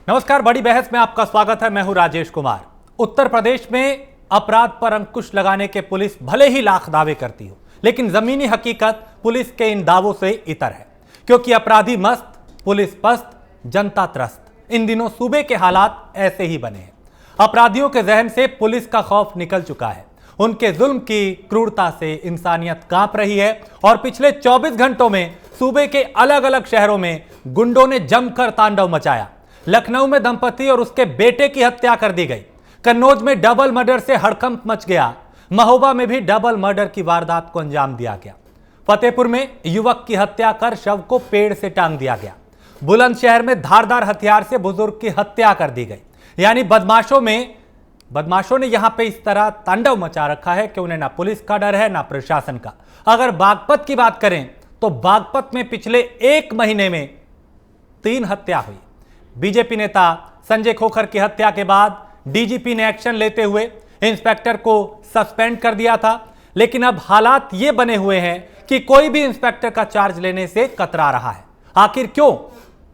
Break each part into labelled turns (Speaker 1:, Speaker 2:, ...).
Speaker 1: नमस्कार, बड़ी बहस में आपका स्वागत है। मैं हूं राजेश कुमार। उत्तर प्रदेश में अपराध पर अंकुश लगाने के पुलिस भले ही लाख दावे करती हो, लेकिन जमीनी हकीकत पुलिस के इन दावों से इतर है, क्योंकि अपराधी मस्त, पुलिस पस्त, जनता त्रस्त। इन दिनों सूबे के हालात ऐसे ही बने हैं। अपराधियों के जहन से पुलिस का खौफ निकल चुका है। उनके जुल्म की क्रूरता से इंसानियत कांप रही है और पिछले 24 घंटों में सूबे के अलग अलग शहरों में गुंडों ने जमकर तांडव मचाया। लखनऊ में दंपति और उसके बेटे की हत्या कर दी गई। कन्नौज में डबल मर्डर से हड़कंप मच गया। महोबा में भी डबल मर्डर की वारदात को अंजाम दिया गया। फतेहपुर में युवक की हत्या कर शव को पेड़ से टांग दिया गया। बुलंदशहर में धारदार हथियार से बुजुर्ग की हत्या कर दी गई। यानी बदमाशों ने यहां पे इस तरह तांडव मचा रखा है कि उन्हें ना पुलिस का डर है ना प्रशासन का। अगर बागपत की बात करें तो बागपत में पिछले 1 महीने में 3 हत्या हुई। बीजेपी नेता संजय खोखर की हत्या के बाद डीजीपी ने एक्शन लेते हुए इंस्पेक्टर को सस्पेंड कर दिया था, लेकिन अब हालात ये बने हुए हैं कि कोई भी इंस्पेक्टर का चार्ज लेने से कतरा रहा है। आखिर क्यों?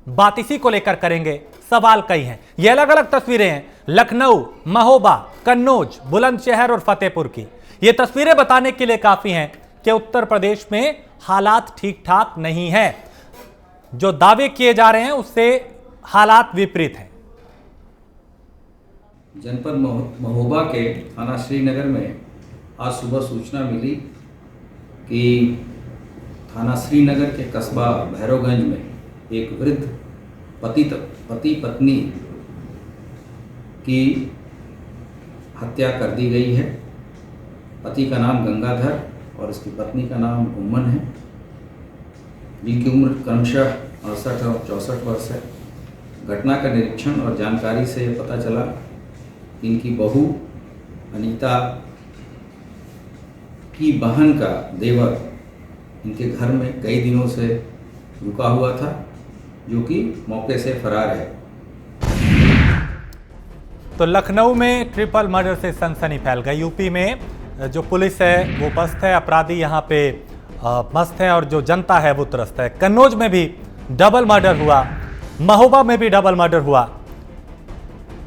Speaker 1: बात इसी को लेकर करेंगे। सवाल कई हैं। ये अलग अलग तस्वीरें हैं लखनऊ, महोबा, कन्नौज, बुलंदशहर और फतेहपुर की। ये तस्वीरें बताने के लिए काफी हैं कि उत्तर प्रदेश में हालात ठीक ठाक नहीं है। जो दावे किए जा रहे हैं उससे हालात विपरीत हैं।
Speaker 2: जनपद महोबा के थाना श्रीनगर में आज सुबह सूचना मिली कि थाना श्रीनगर के कस्बा भैरवगंज में एक वृद्ध पति पत्नी की हत्या कर दी गई है। पति का नाम गंगाधर और इसकी पत्नी का नाम उम्मन है, जिनकी उम्र क्रमशः 68 और 64 वर्ष है। घटना का निरीक्षण और जानकारी से पता चला कि इनकी बहू अनीता की बहन का देवर इनके घर में कई दिनों से रुका हुआ था, जो कि मौके से फरार है।
Speaker 1: तो लखनऊ में ट्रिपल मर्डर से सनसनी फैल गई। यूपी में जो पुलिस है वो पस्त है, अपराधी यहाँ पे मस्त है और जो जनता है वो त्रस्त है। कन्नौज में भी डबल मर्डर हुआ, महोबा में भी डबल मर्डर हुआ।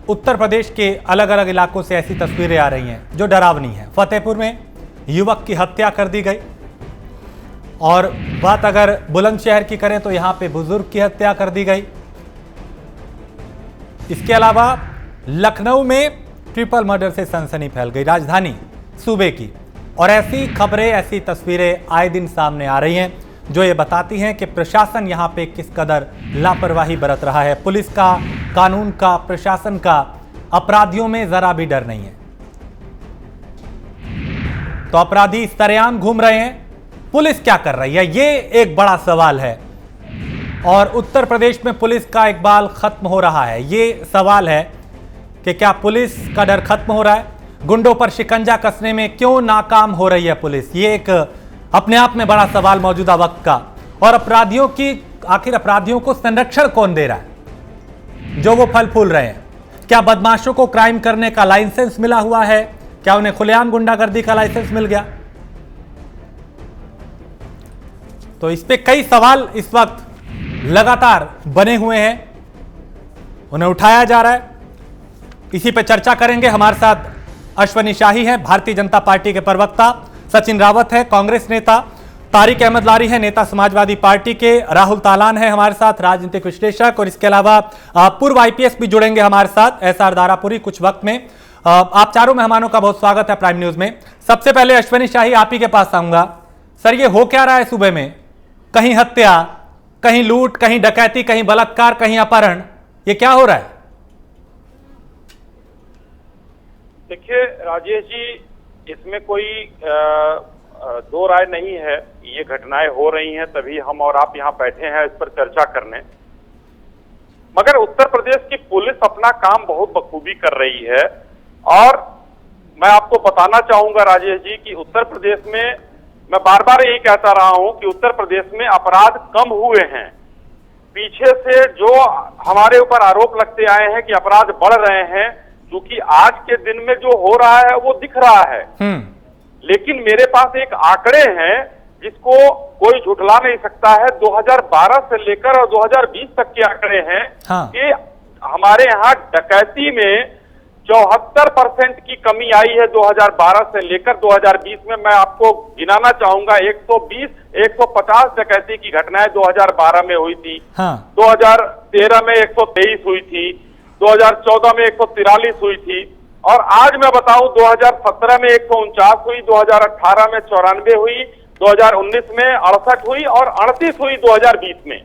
Speaker 1: उत्तर प्रदेश के अलग अलग इलाकों से ऐसी तस्वीरें आ रही हैं जो डरावनी हैं। फतेहपुर में युवक की हत्या कर दी गई और बात अगर बुलंदशहर की करें तो यहां पे बुजुर्ग की हत्या कर दी गई। इसके अलावा लखनऊ में ट्रिपल मर्डर से सनसनी फैल गई, राजधानी सूबे की। और ऐसी खबरें, ऐसी तस्वीरें आए दिन सामने आ रही हैं जो ये बताती हैं कि प्रशासन यहाँ पे किस कदर लापरवाही बरत रहा है। पुलिस का, कानून का, प्रशासन का अपराधियों में जरा भी डर नहीं है। तो अपराधी सरेआम घूम रहे हैं, पुलिस क्या कर रही है, ये एक बड़ा सवाल है। और उत्तर प्रदेश में पुलिस का इकबाल खत्म हो रहा है। ये सवाल है कि क्या पुलिस का डर खत्म हो रहा है? गुंडों पर शिकंजा कसने में क्यों नाकाम हो रही है पुलिस? ये एक अपने आप में बड़ा सवाल मौजूदा वक्त का। और आखिर अपराधियों को संरक्षण कौन दे रहा है जो वो फल फूल रहे हैं? क्या बदमाशों को क्राइम करने का लाइसेंस मिला हुआ है? क्या उन्हें खुलेआम गुंडागर्दी का लाइसेंस मिल गया? तो इस पे कई सवाल इस वक्त लगातार बने हुए हैं, उन्हें उठाया जा रहा है। इसी पे चर्चा करेंगे। हमारे साथ अश्वनी शाही हैं, भारतीय जनता पार्टी के प्रवक्ता, सचिन रावत है, कांग्रेस नेता, तारिक अहमद लारी है, नेता समाजवादी पार्टी के, राहुल तालान है हमारे साथ, राजनीतिक विश्लेषक, और इसके अलावा पूर्व आईपीएस भी जुड़ेंगे हमारे साथ, एसआर दारापुरी कुछ वक्त में। आप चारों मेहमानों का बहुत स्वागत है प्राइम न्यूज में। सबसे पहले अश्वनी शाही, आप ही के पास आऊंगा। सर, ये हो क्या रहा है सूबे में? कहीं हत्या, कहीं लूट, कहीं डकैती, कहीं बलात्कार, कहीं अपहरण, ये क्या हो रहा है?
Speaker 3: देखिए राजेश जी, इसमें कोई दो राय नहीं है। ये घटनाएं हो रही हैं, तभी हम और आप यहाँ बैठे हैं इस पर चर्चा करने। मगर उत्तर प्रदेश की पुलिस अपना काम बहुत बखूबी कर रही है। और मैं आपको बताना चाहूंगा राजेश जी कि उत्तर प्रदेश में, मैं बार बार यही कहता रहा हूं कि उत्तर प्रदेश में अपराध कम हुए हैं। पीछे से जो हमारे ऊपर आरोप लगते आए हैं कि अपराध बढ़ रहे हैं, क्योंकि आज के दिन में जो हो रहा है वो दिख रहा है। लेकिन मेरे पास एक आंकड़े हैं जिसको कोई झुठला नहीं सकता है। 2012 से लेकर और 2020 तक के आंकड़े हैं कि हमारे यहाँ डकैती में 74% की कमी आई है 2012 से लेकर 2020 में। मैं आपको गिनाना चाहूंगा, 120, 150 डकैती की घटनाएं 2012 में हुई थी।
Speaker 1: हाँ।
Speaker 3: 2013 में 123 हुई थी, 2014 में 143 हुई थी, और आज मैं बताऊं 2017 में 149 हुई, 2018 में 94 हुई, 2019 में 68 हुई और 38 हुई 2020 में।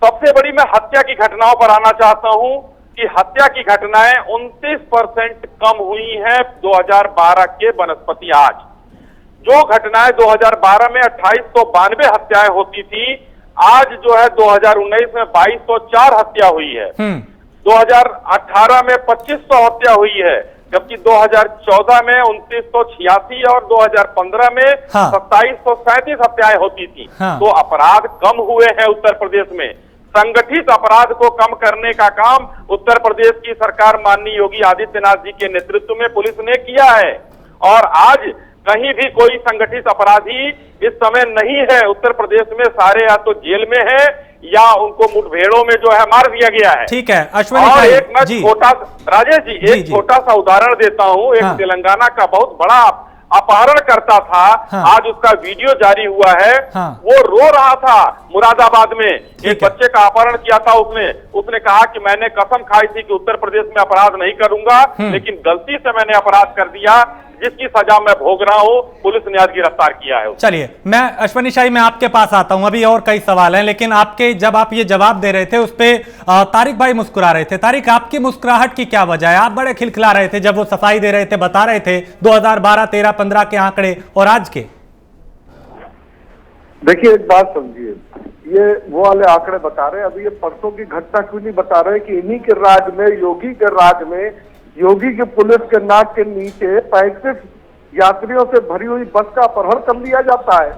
Speaker 3: सबसे बड़ी मैं हत्या की घटनाओं पर आना चाहता हूं कि हत्या की घटनाएं 29% कम हुई हैं 2012 के बनस्पति आज। जो घटनाएं 2012 में 2892 हत्याएं होती थी, आज जो है 2019 में 2204 हत्या हुई है। 2018 में 2500 हत्या हुई है, जबकि 2014 में 2986 और 2015 में 2737 हत्याएं होती थी। तो अपराध कम हुए हैं उत्तर प्रदेश में। संगठित अपराध को कम करने का काम उत्तर प्रदेश की सरकार माननीय योगी आदित्यनाथ जी के नेतृत्व में पुलिस ने किया है, और आज कहीं भी कोई संगठित अपराधी इस समय नहीं है उत्तर प्रदेश में। सारे या तो जेल में है या उनको मुठभेड़ों में जो है मार दिया गया है।
Speaker 1: ठीक है अश्विनी
Speaker 3: और
Speaker 1: भाई,
Speaker 3: एक मैं छोटा, राजेश जी, एक छोटा सा उदाहरण देता हूं। एक तेलंगाना का बहुत बड़ा अपहरण करता था, आज उसका वीडियो जारी हुआ है। वो रो रहा था मुरादाबाद में, एक बच्चे का अपहरण किया था उसने कहा कि मैंने कसम खाई थी कि उत्तर प्रदेश में अपराध नहीं करूंगा, लेकिन गलती से मैंने अपराध कर दिया, जिसकी सजा मैं भोग रहा हूं। पुलिस ने आज गिरफ्तार किया है।
Speaker 1: चलिए मैं अश्विनी शाही मैं आपके पास आता हूं, अभी और कई सवाल हैं, लेकिन आपके जब आप ये जवाब दे रहे थे उस पे तारिक भाई मुस्कुरा रहे थे। तारिक, आपकी मुस्कुराहट की क्या वजह है? आप बड़े खिलखिला रहे थे जब वो सफाई दे रहे थे, बता रहे थे 2012, 13, 15 के आंकड़े और आज के।
Speaker 4: देखिए एक बात समझिए, ये वो वाले आंकड़े बता रहे हैं, अभी ये परसों की घटना क्यों नहीं बता रहे कि इन्हीं के राज में, योगी के राज में, योगी की पुलिस के नाक के नीचे 35 यात्रियों से भरी हुई बस का अपहरण कर लिया जाता है।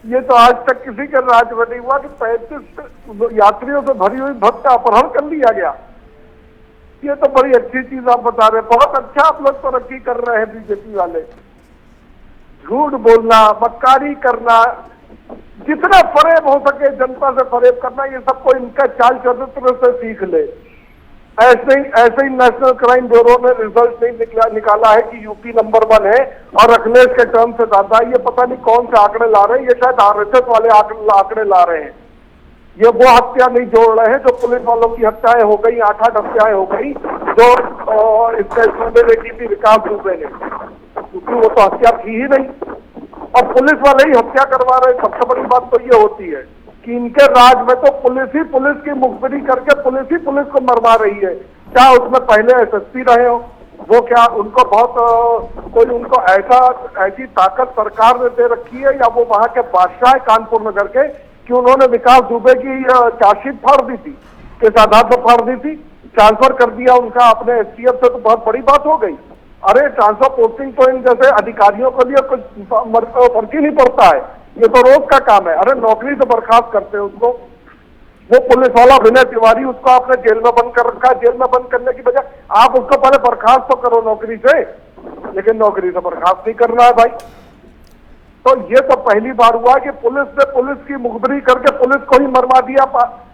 Speaker 4: ये तो आज तक किसी के राज में नहीं हुआ कि 35 यात्रियों से भरी हुई बस का अपहरण कर लिया गया। ये तो बड़ी अच्छी चीज आप बता रहे हैं, बहुत अच्छा आप लोग तरक्की कर रहे हैं बीजेपी वाले। झूठ बोलना, मक्कारी करना, जितना फरेब हो सके जनता से फरेब करना, ये सबको इनका चाल चरित्र से सीख ले। ऐसे ही नेशनल क्राइम ब्यूरो ने रिजल्ट नहीं निकाला है कि यूपी नंबर 1 है और अखिलेश के टर्म से ज्यादा। ये पता नहीं कौन से आंकड़े ला रहे हैं, ये शायद आरएसएस वाले आंकड़े ला रहे हैं। ये वो हत्या नहीं जोड़ रहे हैं जो पुलिस वालों की हत्याएं हो गई, 8-8 हत्याएं हो गई जो इसका देखी थी विकास दुबे ने, क्योंकि वो तो हत्या थी ही नहीं और पुलिस वाले ही हत्या करवा रहे। सबसे बड़ी बात तो ये होती है कि इनके राज में तो पुलिस ही पुलिस की मुखबिरी करके पुलिस ही पुलिस को मरवा रही है। क्या उसमें पहले एसएसपी रहे हो, वो क्या उनको बहुत कोई उनको ऐसी ताकत सरकार ने दे रखी है, या वो वहां के बादशाह कानपुर नगर के कि उन्होंने विकास दुबे की चार्जशीट फाड़ दी थी, किस आधार पर फाड़ दी थी? ट्रांसफर कर दिया उनका अपने एसटीएफ से, तो बहुत बड़ी बात हो गई। अरे ट्रांसफर पोस्टिंग तो इन जैसे अधिकारियों के लिए कुछ फर्क ही नहीं पड़ता है, ये तो रोज का काम है। अरे नौकरी से बर्खास्त करते हैं उसको। वो पुलिस वाला विनय तिवारी, उसको आपने जेल में बंद कर रखा है। जेल में बंद करने की बजाय आप उसको पहले बर्खास्त तो करो नौकरी से, लेकिन नौकरी से बर्खास्त नहीं करना है भाई। तो ये तो पहली बार हुआ कि पुलिस ने पुलिस की मुखबिरी करके पुलिस को ही मरवा दिया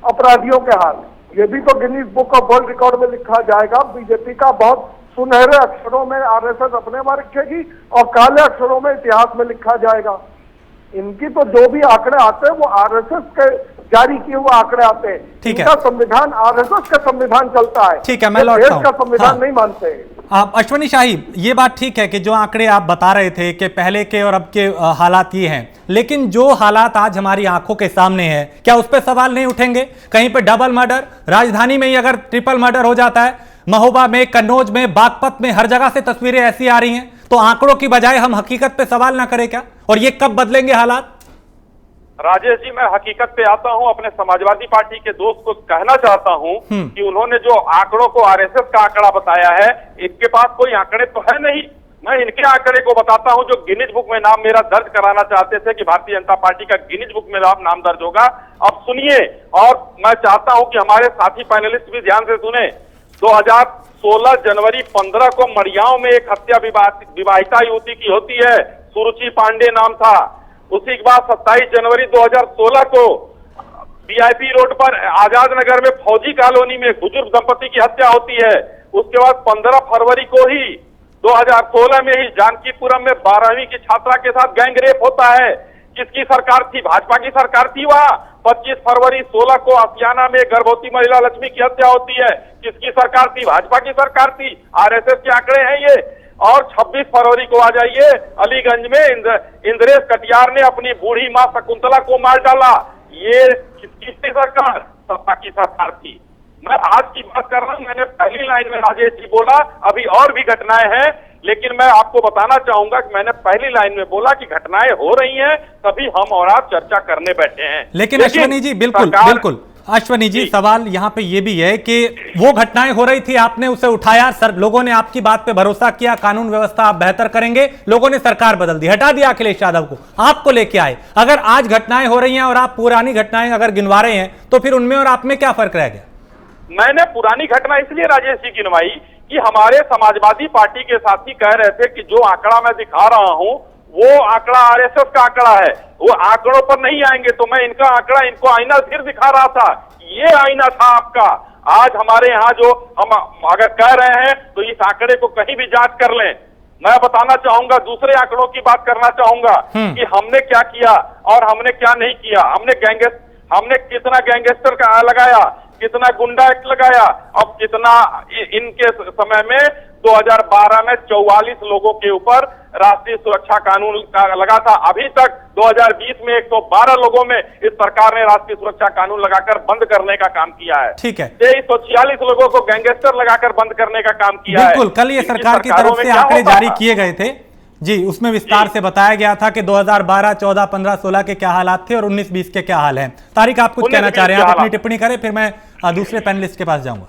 Speaker 4: अपराधियों के हाथ। ये भी तो Guinness book of world record में लिखा जाएगा। बीजेपी का बहुत सुनहरे अक्षरों में आरएसएस अपने वहां रखेगी और काले अक्षरों में इतिहास में लिखा जाएगा। इनकी तो जो भी आंकड़े आते हैं वो आरएसएस के जारी किए हुए आंकड़े आते हैं।
Speaker 1: ठीक है,
Speaker 4: इनका संविधान आरएसएस का संविधान चलता है।
Speaker 1: ठीक है, मैं लौटता हूं।
Speaker 4: देश का संविधान नहीं मानते हैं।
Speaker 1: आप अश्विनी शाही, ये बात ठीक है कि जो आंकड़े आप बता रहे थे कि पहले के और अब के हालात ये हैं, लेकिन जो हालात आज हमारी आंखों के सामने हैं, क्या उस पर सवाल नहीं उठेंगे? कहीं पे डबल मर्डर, राजधानी में ही अगर ट्रिपल मर्डर हो जाता है, महोबा में, कन्नौज में, बागपत में, हर जगह से तस्वीरें ऐसी आ रही हैं, तो आंकड़ों की बजाय हम हकीकत पे सवाल ना करें क्या? और ये कब बदलेंगे हालात?
Speaker 3: राजेश जी, मैं हकीकत पे आता हूं। अपने समाजवादी पार्टी के दोस्त को कहना चाहता हूं कि उन्होंने जो आंकड़ों को आरएसएस का आंकड़ा बताया है, इनके पास कोई आंकड़े तो है नहीं। मैं इनके आंकड़े को बताता हूं जो गिनीज बुक में नाम मेरा दर्ज कराना चाहते थे कि भारतीय जनता पार्टी का गिनीज बुक में नाम दर्ज होगा। अब सुनिए, और मैं चाहता हूं कि हमारे साथी पैनलिस्ट भी ध्यान से सुने। 2016 जनवरी 15 को मड़ियाओं में एक हत्या विवाहिता युवती की होती है, सुरुचि पांडे नाम था। उसी के बाद 27 जनवरी 2016 को वीआईपी रोड पर आजाद नगर में फौजी कॉलोनी में बुजुर्ग दंपति की हत्या होती है। उसके बाद 15 फरवरी को ही 2016 में ही जानकीपुरम में 12वीं की छात्रा के साथ गैंग रेप होता है। किसकी सरकार थी? भाजपा की सरकार थी वहां। 25 फरवरी 16 को असियाना में गर्भवती महिला लक्ष्मी की हत्या होती है। किसकी सरकार थी? भाजपा की सरकार थी। आरएसएस के आंकड़े हैं ये। और 26 फरवरी को आ जाइए, अलीगंज में इंद्रेश कटियार ने अपनी बूढ़ी मां शकुंतला को मार डाला। ये किसकी सरकार? सपा की सरकार थी। मैं आज की बात कर रहा हूं, मैंने पहली लाइन में राजेश जी बोला, अभी और भी घटनाएं हैं, लेकिन मैं आपको बताना चाहूंगा कि मैंने पहली लाइन में बोला कि घटनाएं हो रही हैं, तभी हम और आप चर्चा करने बैठे हैं।
Speaker 1: लेकिन अश्वनी जी, बिल्कुल बिल्कुल अश्वनी जी, सवाल यहाँ पे ये भी है कि वो घटनाएं हो रही थी, आपने उसे उठाया, लोगों ने आपकी बात पे भरोसा किया, कानून व्यवस्था आप बेहतर करेंगे, लोगों ने सरकार बदल दी, हटा दिया अखिलेश यादव को, आपको लेके आए। अगर आज घटनाएं हो रही हैं और आप पुरानी घटनाएं अगर गिनवा रहे हैं, तो फिर उनमें और आप में क्या फर्क रह गया?
Speaker 3: मैंने पुरानी घटना इसलिए राजेश जी गिनवाई कि हमारे समाजवादी पार्टी के साथी कह रहे थे कि जो आंकड़ा मैं दिखा रहा हूं वो आंकड़ा आरएसएस का आंकड़ा है, वो आंकड़ों पर नहीं आएंगे। तो मैं इनका आंकड़ा इनको आईना फिर दिखा रहा था, ये आईना था आपका। आज हमारे यहाँ जो हम अगर कह रहे हैं तो इस आंकड़े को कहीं भी जांच कर लें। मैं बताना चाहूंगा, दूसरे आंकड़ों की बात करना चाहूंगा कि हमने क्या किया और हमने क्या नहीं किया। हमने कितना गैंगस्टर का लगाया, कितना गुंडा एक्ट लगाया, अब कितना इनके समय में 2012 में 44 लोगों के ऊपर राष्ट्रीय सुरक्षा कानून का लगा था। अभी तक 2020 में 112 लोगों में इस सरकार ने राष्ट्रीय सुरक्षा कानून लगाकर बंद करने का काम किया है।
Speaker 1: ठीक है,
Speaker 3: 2346 लोगों को गैंगस्टर लगाकर बंद करने का काम किया है।
Speaker 1: बिल्कुल, कल ये सरकार की तरफ से आंकड़े जारी किए गए थे जी, उसमें विस्तार से बताया गया था कि 2012, 14, 15, 16 के क्या हालात थे और 19, 20 के क्या हाल हैं। तारिक, आप कुछ कहना चाह रहे हैं? आप अपनी टिप्पणी करें, फिर मैं दूसरे पैनलिस्ट के पास जाऊंगा।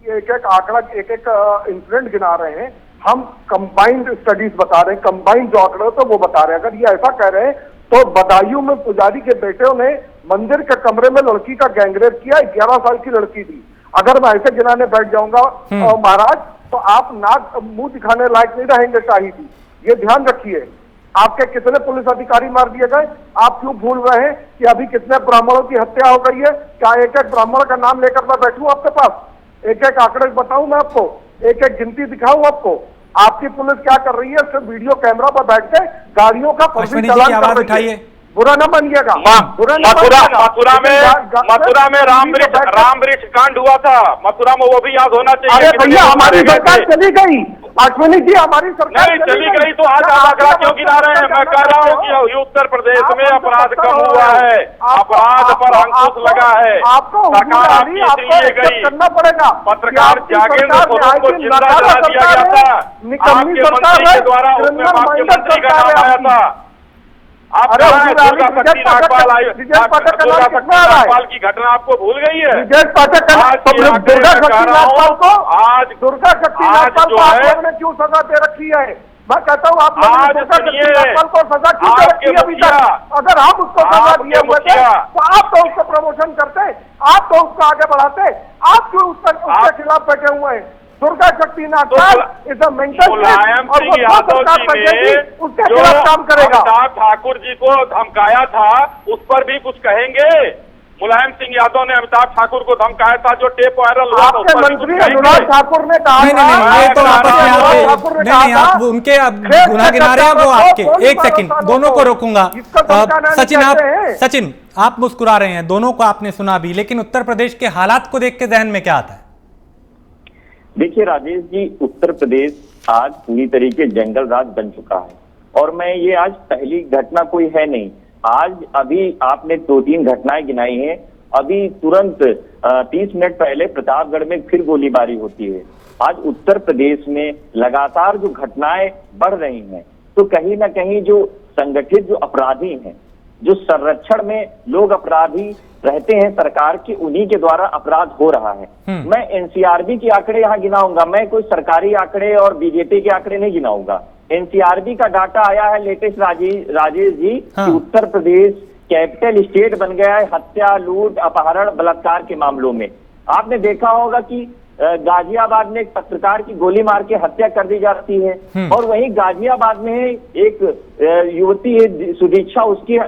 Speaker 4: एक एक आंकड़ा, एक एक इंसिडेंट गिना रहे हैं, हम कंबाइंड स्टडीज बता रहे हैं, कंबाइंड जो आंकड़े तो वो बता रहे हैं। अगर ये ऐसा कह रहे हैं तो बदायूं में पुजारी के बेटे ने मंदिर के कमरे में लड़की का गैंगरेप किया, 11 साल की लड़की थी। अगर मैं ऐसे गिनाने बैठ जाऊंगा महाराज, तो आप नाक मुंह दिखाने लायक नहीं रहेंगे शाही जी, ये ध्यान रखिए। आपके कितने पुलिस अधिकारी मार दिए गए? आप क्यों भूल रहे हैं कि अभी कितने ब्राह्मणों की हत्या हो गई है? क्या एक एक ब्राह्मण का नाम लेकर मैं बैठूं आपके पास? एक एक आंकड़े बताऊं मैं आपको, एक एक गिनती दिखाऊं आपको? आपकी पुलिस क्या कर रही है? सिर्फ वीडियो कैमरा पर बैठ के गाड़ियों का फर्जी चालान कर रही है। बुरा न मानिएगा।
Speaker 3: मथुरा में राम वृक्ष कांड हुआ था, मथुरा में, वो भी याद होना चाहिए।
Speaker 4: अरे भैया, हमारी सरकार चली गई, अश्विनी जी, हमारी सरकार
Speaker 3: नहीं चली गई तो आज आंकड़ा क्यों गिरा रहे हैं? मैं कह रहा हूँ कि उत्तर प्रदेश में अपराध कम हुआ है, अपराध पर अंकुश लगा है, सरकार आपकी इसलिए गई,
Speaker 4: करना पड़ेगा।
Speaker 3: पत्रकार जागेंद्र स्वरूप को जिंदा जला दिया गया था, आपके मंत्री के द्वारा, उसमें आपके मंत्री का नाम आया था। आप दुर्गा शक्ति नागपाल की घटना आपको भूल गई है?
Speaker 4: दुर्गा शक्ति नागपाल को आप लोगों ने क्यों सजा दे रखी है? मैं कहता हूँ आप लोगों ने दुर्गा शक्ति नागपाल को सजा क्यों दे रखी है अभी तक? अगर हम उसको सजा दिए हुए थे तो आप तो उसको प्रमोशन करते, आप तो उसको आगे बढ़ाते, आप क्यों उसके खिलाफ बैठे हुए हैं? दुर्गा शक्ति Nagpal is a mental
Speaker 3: Mulayam Singh Yadav ji ने
Speaker 4: उसके खिलाफ काम करेगा।
Speaker 3: अमिताभ ठाकुर जी को धमकाया था, उस पर भी कुछ कहेंगे? मुलायम सिंह यादव ने अमिताभ ठाकुर को धमकाया था, जो टेप वायरल हुआ था,
Speaker 4: आपके मंत्री अनुराग ठाकुर ने कहा
Speaker 1: नहीं, ये तो आप उनके गुनाह गिना रहे हैं वो आपके। एक सेकंड, दोनों को रोकूंगा। सचिन, आप मुस्कुरा रहे हैं, दोनों को आपने सुना भी, लेकिन उत्तर प्रदेश के हालात को देख के जहन में क्या आता है?
Speaker 5: देखिए राजेश जी, उत्तर प्रदेश आज पूरी तरीके जंगल राज बन चुका है और मैं ये आज पहली घटना कोई है नहीं। आज अभी आपने 2-3 घटनाएं गिनाई हैं, अभी तुरंत 30 मिनट पहले प्रतापगढ़ में फिर गोलीबारी होती है। आज उत्तर प्रदेश में लगातार जो घटनाएं बढ़ रही हैं, तो कहीं ना कहीं जो संगठित जो अपराधी हैं, जो संरक्षण में लोग अपराधी रहते हैं सरकार के, उन्हीं के द्वारा अपराध हो रहा है। मैं एनसीआरबी के आंकड़े यहाँ गिनाऊंगा, मैं कोई सरकारी आंकड़े और बीजेपी के आंकड़े नहीं गिनाऊंगा। एनसीआरबी का डाटा आया है लेटेस्ट राजेश जी, कि उत्तर प्रदेश कैपिटल स्टेट बन गया है हत्या, लूट, अपहरण, बलात्कार के मामलों में। आपने देखा होगा कि गाजियाबाद में एक पत्रकार की गोली मार के हत्या कर दी जाती है, और वहीं गाजियाबाद में एक युवती है सुदीक्षा, उसकी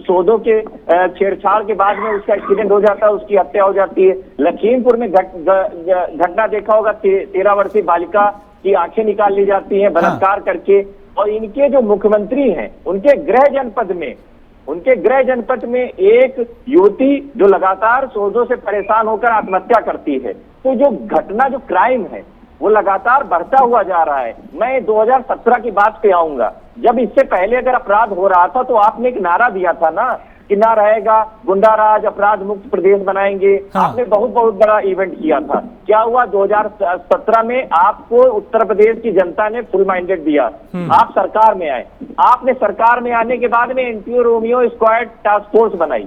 Speaker 5: सौदों के छेड़छाड़ के बाद में उसका एक्सीडेंट हो जाता है, उसकी हत्या हो जाती है। लखीमपुर में घटना देखा होगा, 13 वर्षीय बालिका की आंखें निकाल ली जाती हैं बलात्कार करके। और इनके जो मुख्यमंत्री हैं, उनके गृह जनपद में एक युवती जो लगातार सौदों से परेशान होकर आत्महत्या करती है। तो जो घटना, जो क्राइम है, वो लगातार बढ़ता हुआ जा रहा है। मैं 2017 की बात पे आऊंगा, जब इससे पहले अगर अपराध हो रहा था तो आपने एक नारा दिया था ना कि ना रहेगा गुंडा राज, अपराध मुक्त प्रदेश बनाएंगे।
Speaker 1: हाँ।
Speaker 5: आपने बहुत बड़ा इवेंट किया था। क्या हुआ? 2017 में आपको उत्तर प्रदेश की जनता ने फुल माइंडेड दिया, आप सरकार में आए। आपने सरकार में आने के बाद में anti Romeo squad task force बनाई,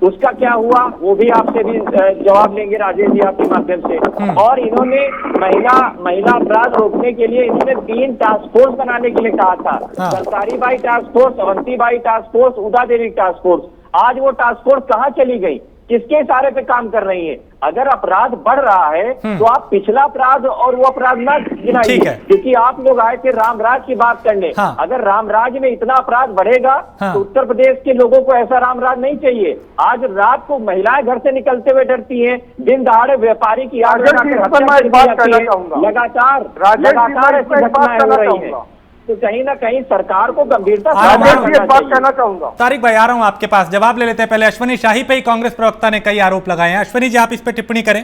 Speaker 5: उसका क्या हुआ वो भी आपसे भी जवाब लेंगे राजेश जी आपके माध्यम से। और इन्होंने महिला अपराध रोकने के लिए इन्होंने 3 टास्क फोर्स बनाने के लिए कहा था, सरकारी by task force, Avanti by task force, उदा देवी टास्क फोर्स। आज वो टास्क फोर्स कहाँ चली गई? किसके इशारे पे काम कर रही है? अगर अपराध बढ़ रहा है तो आप पिछला अपराध और वो अपराध न गिनाइए, क्योंकि आप लोग आए थे रामराज की बात करने। अगर रामराज में इतना अपराध बढ़ेगा तो उत्तर प्रदेश के लोगों को ऐसा रामराज नहीं चाहिए। आज रात को महिलाएं घर से निकलते हुए डरती हैं, दिन दहाड़े व्यापारी की आग लगातार ऐसी घटनाएं हो रही है। तो कहीं ना कहीं सरकार को गंभीरता से
Speaker 4: बात कहना चाहूंगा।
Speaker 1: तारिक भाई, आ रहा हूं आपके पास, जवाब ले लेते हैं। पहले अश्वनी शाही पे ही कांग्रेस प्रवक्ता ने कई आरोप लगाए हैं। अश्वनी जी, आप इस पे टिप्पणी करें।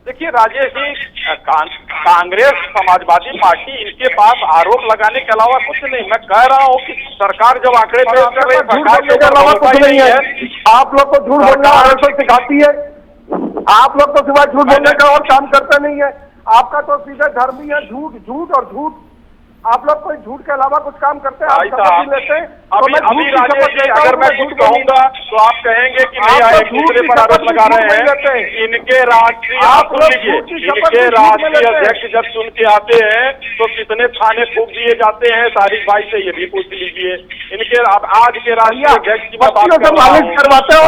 Speaker 3: देखिए राजेश जी, कांग्रेस समाजवादी पार्टी, इनके पास आरोप लगाने के अलावा कुछ नहीं। मैं कह रहा हूँ कि सरकार जब आंकड़े पेश कर रही है, सरकार के अलावा कुछ नहीं है।
Speaker 4: आप लोग को झूठ बोलना आरएसएस सिखाती है, आप लोग तो सिवाय झूठ बोलने का और काम करते नहीं है। आपका तो सीधे धर्म ही है, झूठ और झूठ। आप लोग कोई झूठ के अलावा कुछ काम करते हैं, आप शपथ लेते हैं।
Speaker 3: अभी राजेश जी, अगर मैं कुछ कहूंगा तो आप कहेंगे कि नहीं आए, एक दूसरे पर आरोप लगा रहे हैं। इनके राष्ट्रीय इनके राष्ट्रीय अध्यक्ष जब चुन के आते हैं तो कितने थाने फूंक दिए जाते हैं, तारिक भाई से ये भी पूछ लीजिए। इनके आज के राष्ट्रीय अध्यक्ष की बात
Speaker 4: करवाते हो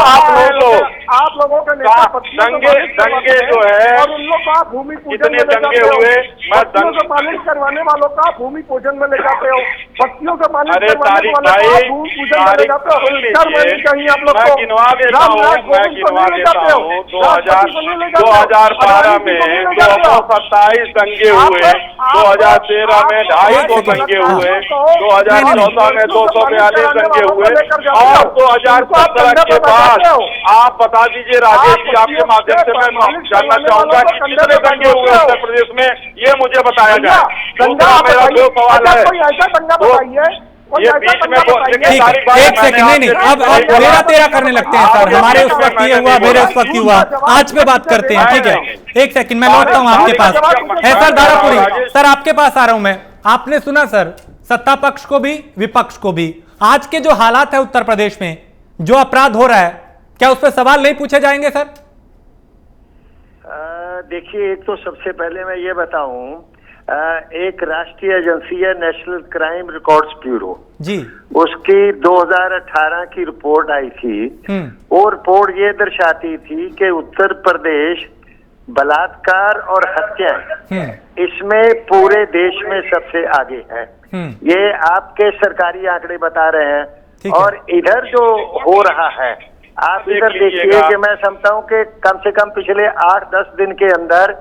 Speaker 4: आप लोगों के
Speaker 3: दंगे जो है,
Speaker 4: और उन लोग का भूमि
Speaker 3: कितने दंगे हुए, मैं
Speaker 4: दंगे पालिश करवाने वालों का भूमि पूजन में ले जाते हो, बस्तियों से पालिश
Speaker 3: अरे
Speaker 4: करवाने
Speaker 3: तारिक
Speaker 4: वालों का
Speaker 3: भाई,
Speaker 4: भूमि पूजन में ले जाते हो। कहीं आप लोग
Speaker 3: मैं गिनवा देता हूँ 2012 में 227 दंगे हुए, 2013 में 250 दंगे हुए, 2014 में 242 दंगे हुए, और 2017 के बाद आप बता दीजिए राजेश जी, आपके माध्यम से मैं जानना चाहूंगा कि कितने दंगे हुए उत्तर प्रदेश में, ये मुझे बताया जाए। दूसरा मेरा जो सवाल है,
Speaker 4: कोई ऐसा दंगा बताइए,
Speaker 3: ये बीच में
Speaker 1: एक सेकंड, नहीं, अब आप मेरा तेरा करने लगते हैं सर। हमारे उस वक्त ये हुआ, मेरे उस वक्त हुआ, आज पे बात करते हैं, ठीक है? एक सेकंड, मैं लौटता हूं आपके पास। है सर दारापुरी सर, आपके पास आ रहा हूं मैं। आपने सुना सर, सत्ता पक्ष को भी विपक्ष को भी, आज के जो हालात है उत्तर प्रदेश में, जो अपराध हो रहा है, क्या उस पर सवाल नहीं पूछे जाएंगे सर?
Speaker 6: देखिए, एक तो सबसे पहले मैं ये बताऊं, एक राष्ट्रीय एजेंसी है नेशनल क्राइम रिकॉर्ड्स ब्यूरो
Speaker 1: जी,
Speaker 6: उसकी 2018 की रिपोर्ट आई थी। वो रिपोर्ट ये दर्शाती थी कि उत्तर प्रदेश बलात्कार और हत्याएं इसमें पूरे देश में सबसे आगे है। ये आपके सरकारी आंकड़े बता रहे हैं। और इधर जो हो रहा है, आप इधर देखिए कि मैं समझता हूँ कि कम से कम पिछले 8-10 दिन के अंदर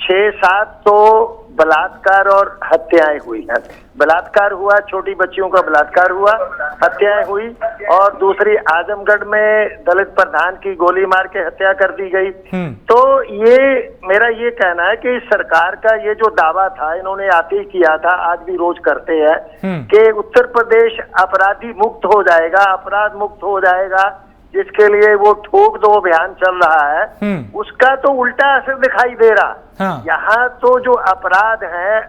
Speaker 6: 6-7 तो बलात्कार और हत्याएं हुई हैं। बलात्कार हुआ, छोटी बच्चियों का बलात्कार हुआ, हत्याएं हुई, और दूसरी आजमगढ़ में दलित प्रधान की गोली मार के हत्या कर दी गई। तो ये मेरा ये कहना है कि सरकार का ये जो दावा था, इन्होंने आते ही किया था, आज भी रोज करते हैं, कि उत्तर प्रदेश अपराधी मुक्त हो जाएगा, अपराध मुक्त हो जाएगा, जिसके लिए वो ठोक दो अभियान चल रहा है, उसका तो उल्टा असर दिखाई दे रहा। यहाँ तो जो अपराध है,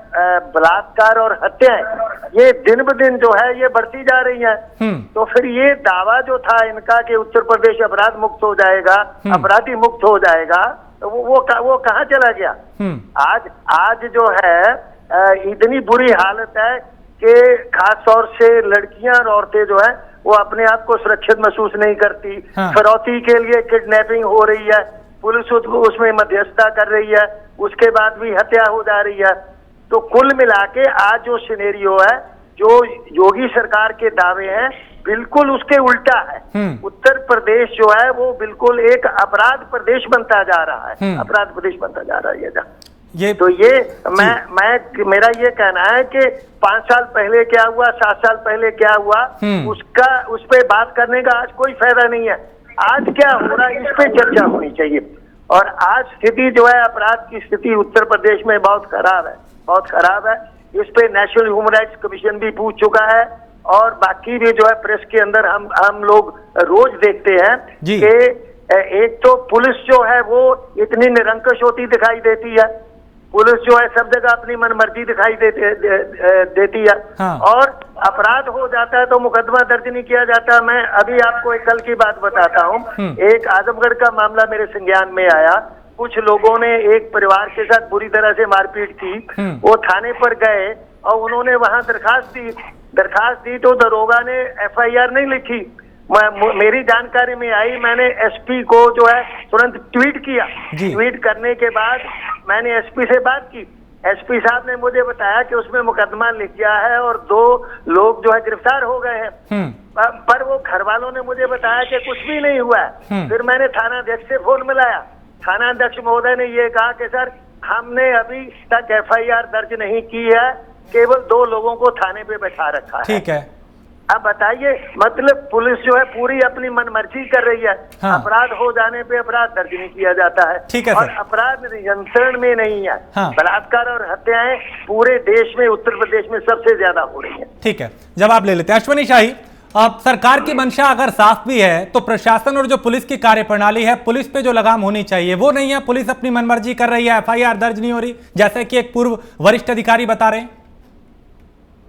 Speaker 6: बलात्कार और हत्याएं, ये दिन ब दिन जो है ये बढ़ती जा रही हैं। तो फिर ये दावा जो था इनका कि उत्तर प्रदेश अपराध मुक्त हो जाएगा, अपराधी मुक्त हो जाएगा, वो कहाँ चला गया? आज जो है इतनी बुरी हालत है कि खास तौर से लड़कियां और औरतें जो है वो अपने आप को सुरक्षित महसूस नहीं करती। फिरौती के लिए किडनैपिंग हो रही है, पुलिस उसमें मध्यस्थता कर रही है, उसके बाद भी हत्या हो जा रही है। तो कुल मिला के आज जो सिनेरियो है, जो योगी सरकार के दावे हैं, बिल्कुल उसके उल्टा है। उत्तर प्रदेश जो है वो बिल्कुल एक अपराध प्रदेश बनता जा रहा है, अपराध प्रदेश बनता जा रहा है
Speaker 1: ये
Speaker 6: तो ये मेरा ये कहना है कि 5 साल पहले क्या हुआ, 7 साल पहले क्या हुआ, उस पे बात करने का आज कोई फायदा नहीं है। आज क्या हो रहा है इस पे चर्चा होनी चाहिए। और आज स्थिति जो है, अपराध की स्थिति उत्तर प्रदेश में बहुत खराब है, बहुत खराब है। इस पे नेशनल ह्यूमन राइट्स कमीशन भी पूछ चुका है, और बाकी भी जो है प्रेस के अंदर हम लोग रोज देखते हैं कि एक तो पुलिस जो है वो इतनी निरंकुश होती दिखाई देती है। पुलिस जो है सब जगह अपनी मनमर्जी दिखाई देती है। हाँ। और अपराध हो जाता है तो मुकदमा दर्ज नहीं किया जाता। मैं अभी आपको एक कल की बात बताता हूँ। एक आजमगढ़ का मामला मेरे संज्ञान में आया। कुछ लोगों ने एक परिवार के साथ बुरी तरह से मारपीट की। वो थाने पर गए और उन्होंने वहां दरखास्त दी तो दरोगा ने FIR नहीं लिखी। मेरी जानकारी में आई, मैंने SP को जो है तुरंत ट्वीट किया। ट्वीट करने के बाद मैंने SP से बात की। SP साहब ने मुझे बताया कि उसमें मुकदमा लिख गया है और 2 लोग जो है गिरफ्तार हो गए हैं। पर वो घर वालों ने मुझे बताया कि कुछ भी नहीं हुआ है। फिर मैंने थाना अध्यक्ष से फोन मिलाया। थाना अध्यक्ष महोदय ने ये कहा कि सर, हमने अभी तक FIR दर्ज नहीं की है, केवल 2 लोगों को थाने पे बैठा रखा है। ठीक है, अब बताइए, मतलब पुलिस जो है पूरी अपनी मनमर्जी कर रही है। हाँ। अपराध हो जाने पे अपराध दर्ज नहीं किया जाता है। ठीक है, और अपराध नियंत्रण में नहीं है। हाँ। बलात्कार और हत्याएं पूरे देश में, उत्तर प्रदेश में सबसे ज्यादा हो रही है।
Speaker 1: ठीक है, जवाब ले लेते हैं। अश्वनी शाही, अब सरकार की मंशा अगर साफ भी है तो प्रशासन और जो पुलिस की कार्यप्रणाली है, पुलिस पे जो लगाम होनी चाहिए वो नहीं है। पुलिस अपनी मनमर्जी कर रही है, FIR दर्ज नहीं हो रही, जैसे कि एक पूर्व वरिष्ठ अधिकारी बता रहे हैं।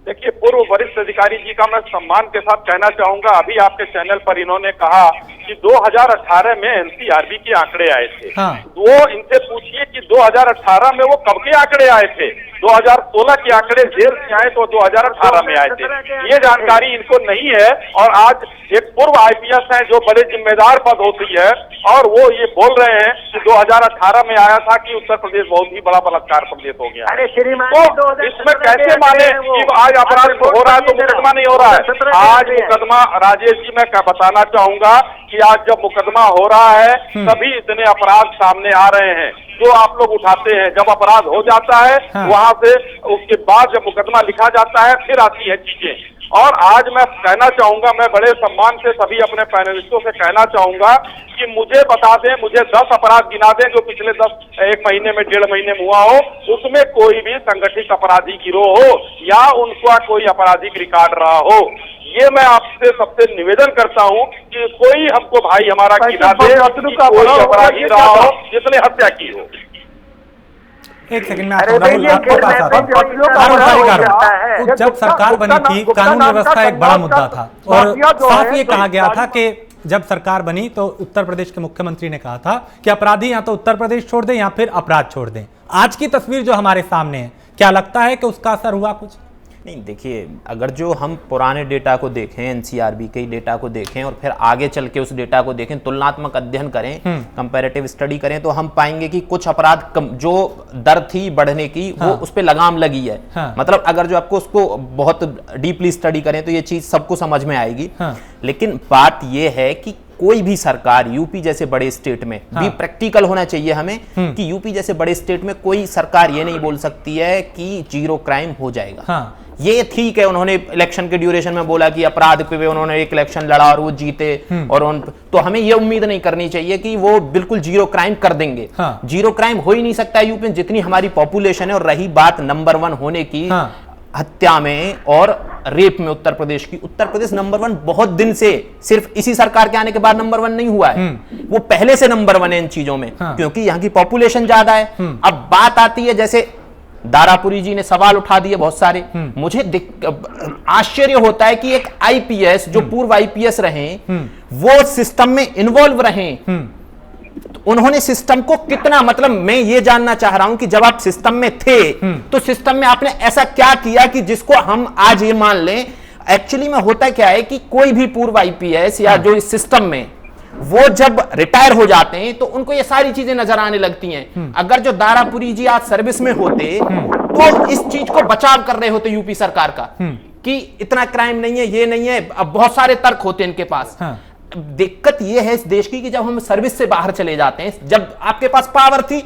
Speaker 3: देखिए, पूर्व वरिष्ठ अधिकारी जी का मैं सम्मान के साथ कहना चाहूंगा, अभी आपके चैनल पर इन्होंने कहा कि 2018 में NCRB के आंकड़े आए थे। हाँ। वो इनसे पूछिए कि 2018 में वो कब के आंकड़े आए थे। 2016 के आंकड़े जेल से आए तो 2018 में आए थे, ये जानकारी इनको नहीं है। और आज एक पूर्व IPS है जो बड़े जिम्मेदार पद होती है, और वो ये बोल रहे हैं कि 2018 में आया था कि उत्तर प्रदेश बहुत ही बड़ा बलात्कार प्रदेश हो गया। तो इसमें कैसे माने कि आज अपराध हो रहा है तो मुकदमा नहीं हो रहा है। आज मुकदमा, राजेश जी मैं बताना चाहूंगा कि आज जब मुकदमा हो रहा है तभी इतने अपराध सामने आ रहे हैं जो आप लोग उठाते हैं। जब अपराध हो जाता है वहां से उसके बाद जब मुकदमा लिखा जाता है फिर आती है चीजें। और आज मैं कहना चाहूंगा, मैं बड़े सम्मान से सभी अपने पैनलिस्टों से कहना चाहूंगा कि मुझे बता दें, मुझे 10 अपराध गिना दें जो पिछले 1 महीने में, 1.5 महीने में हुआ हो, उसमें कोई भी संगठित अपराधी गिरोह हो या उनका कोई आपराधिक रिकॉर्ड रहा हो। ये मैं आपसे सबसे निवेदन करता हूं कि कोई हमको भाई हमारा गिना दे कोई अपराधी रहा हो जिसने हत्या की हो।
Speaker 1: एक सेकंड में आपको जब सरकार बनी थी, कानून व्यवस्था एक बड़ा मुद्दा था और साफ ये कहा गया था कि जब सरकार बनी तो उत्तर प्रदेश के मुख्यमंत्री ने कहा था कि अपराधी या तो उत्तर प्रदेश छोड़ दें या फिर अपराध छोड़ दें। आज की तस्वीर जो हमारे सामने है, क्या लगता है कि उसका असर हुआ कुछ?
Speaker 7: नहीं, देखिए, अगर जो हम पुराने डेटा को देखें, NCRB के डेटा को देखें और फिर आगे चल के उस डेटा को देखें, तुलनात्मक अध्ययन करें, कंपैरेटिव स्टडी करें, तो हम पाएंगे कि कुछ अपराध जो दर थी बढ़ने की, हाँ। वो उस पर लगाम लगी है। हाँ। मतलब अगर जो आपको उसको बहुत डीपली स्टडी करें तो ये चीज सबको समझ में आएगी। हाँ। लेकिन बात यह है कि कोई भी सरकार, यूपी जैसे बड़े स्टेट में भी प्रैक्टिकल होना चाहिए हमें कि यूपी जैसे बड़े स्टेट में कोई सरकार ये नहीं बोल सकती है कि 0 क्राइम हो जाएगा। ये ठीक है, उन्होंने इलेक्शन के ड्यूरेशन में बोला कि अपराध पे उन्होंने एक इलेक्शन लड़ा और वो जीते, और तो हमें ये उम्मीद नहीं करनी चाहिए कि वो बिल्कुल 0 क्राइम कर देंगे। 0 क्राइम हो ही नहीं सकता यूपी में, जितनी हमारी पॉपुलेशन है। और रही बात नंबर 1 होने की, हत्या में और रेप में उत्तर प्रदेश की, उत्तर प्रदेश नंबर 1 बहुत दिन से, सिर्फ इसी सरकार के आने के बाद नंबर 1 नहीं हुआ है, वो पहले से नंबर 1 है इन चीजों में। क्योंकि यहाँ की पॉपुलेशन ज्यादा है। अब बात आती है, जैसे दारापुरी जी ने सवाल उठा दिए बहुत सारे, मुझे आश्चर्य होता है कि एक IPS जो पूर्व IPS रहे, वो सिस्टम में इन्वॉल्व रहे, तो उन्होंने सिस्टम को कितना, मतलब मैं ये जानना चाह रहा हूं कि जब आप सिस्टम में थे तो सिस्टम में आपने ऐसा क्या किया कि जिसको हम आज ये मान लें। एक्चुअली में होता क्या है कि कोई भी पूर्व IPS या जो इस सिस्टम में, वो जब रिटायर हो जाते हैं तो उनको ये सारी चीजें नजर आने लगती हैं। अगर जो दारापुरी जी आज सर्विस में होते तो इस चीज को बचाव कर रहे होते यूपी सरकार का कि इतना क्राइम नहीं है, ये नहीं है। अब बहुत सारे तर्क होते हैं इनके पास। दिक्कत ये है इस देश की कि जब हम सर्विस से बाहर चले जाते हैं, जब आपके पास पावर थी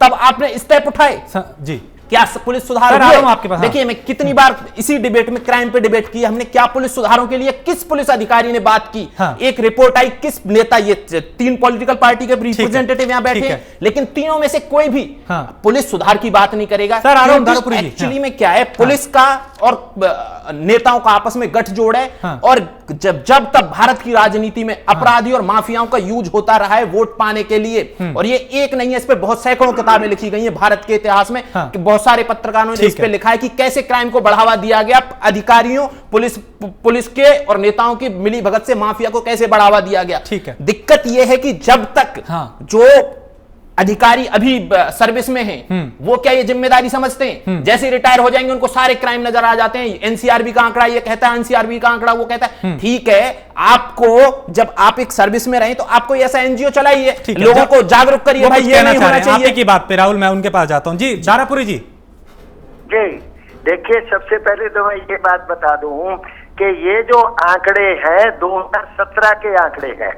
Speaker 7: तब आपने स्टेप उठाए जी। क्या पुलिस सुधार हुए? आपके पास देखिए, मैं कितनी बार इसी डिबेट में क्राइम पे डिबेट की हमने, क्या पुलिस सुधारों के लिए किस पुलिस अधिकारी ने बात की? एक रिपोर्ट आई, किस नेता, ये 3 पॉलिटिकल पार्टी के रिप्रेजेंटेटिव यहां बैठे हैं, लेकिन तीनों में से कोई भी पुलिस सुधार की बात नहीं करेगा। एक्चुअली में क्या है, पुलिस का और नेताओं का आपस में गठजोड़ है, और जब तक भारत की राजनीति में अपराधी और माफियाओं का यूज होता रहा है वोट पाने के लिए, और ये एक नहीं है, इस पे बहुत सैकड़ों किताबें लिखी गई हैं भारत के इतिहास में, बहुत सारे पत्रकारों ने इस पे लिखा है कि कैसे क्राइम को बढ़ावा दिया गया, अधिकारियों, पुलिस के और नेताओं की मिली भगत से माफिया को कैसे बढ़ावा दिया गया। दिक्कत यह है कि जब तक जो अधिकारी अभी सर्विस में हैं, वो क्या ये जिम्मेदारी समझते हैं? जैसे रिटायर हो जाएंगे उनको सारे क्राइम नजर आ जाते हैं। एनसीआरबी का आंकड़ा ये कहता है, एनसीआरबी का आंकड़ा वो कहता है। ठीक है, आपको जब आप एक सर्विस में रहे तो आपको ऐसा एनजीओ चलाइए, लोगों को जागरूक करिए, भाई ये नहीं होना चाहिए।
Speaker 1: आपकी बात पे राहुल, मैं उनके पास जाता हूं जी। दारापुरी जी,
Speaker 6: देखिए, सबसे पहले तो मैं ये बात बता दूं कि ये जो आंकड़े हैं 2017 के आंकड़े हैं,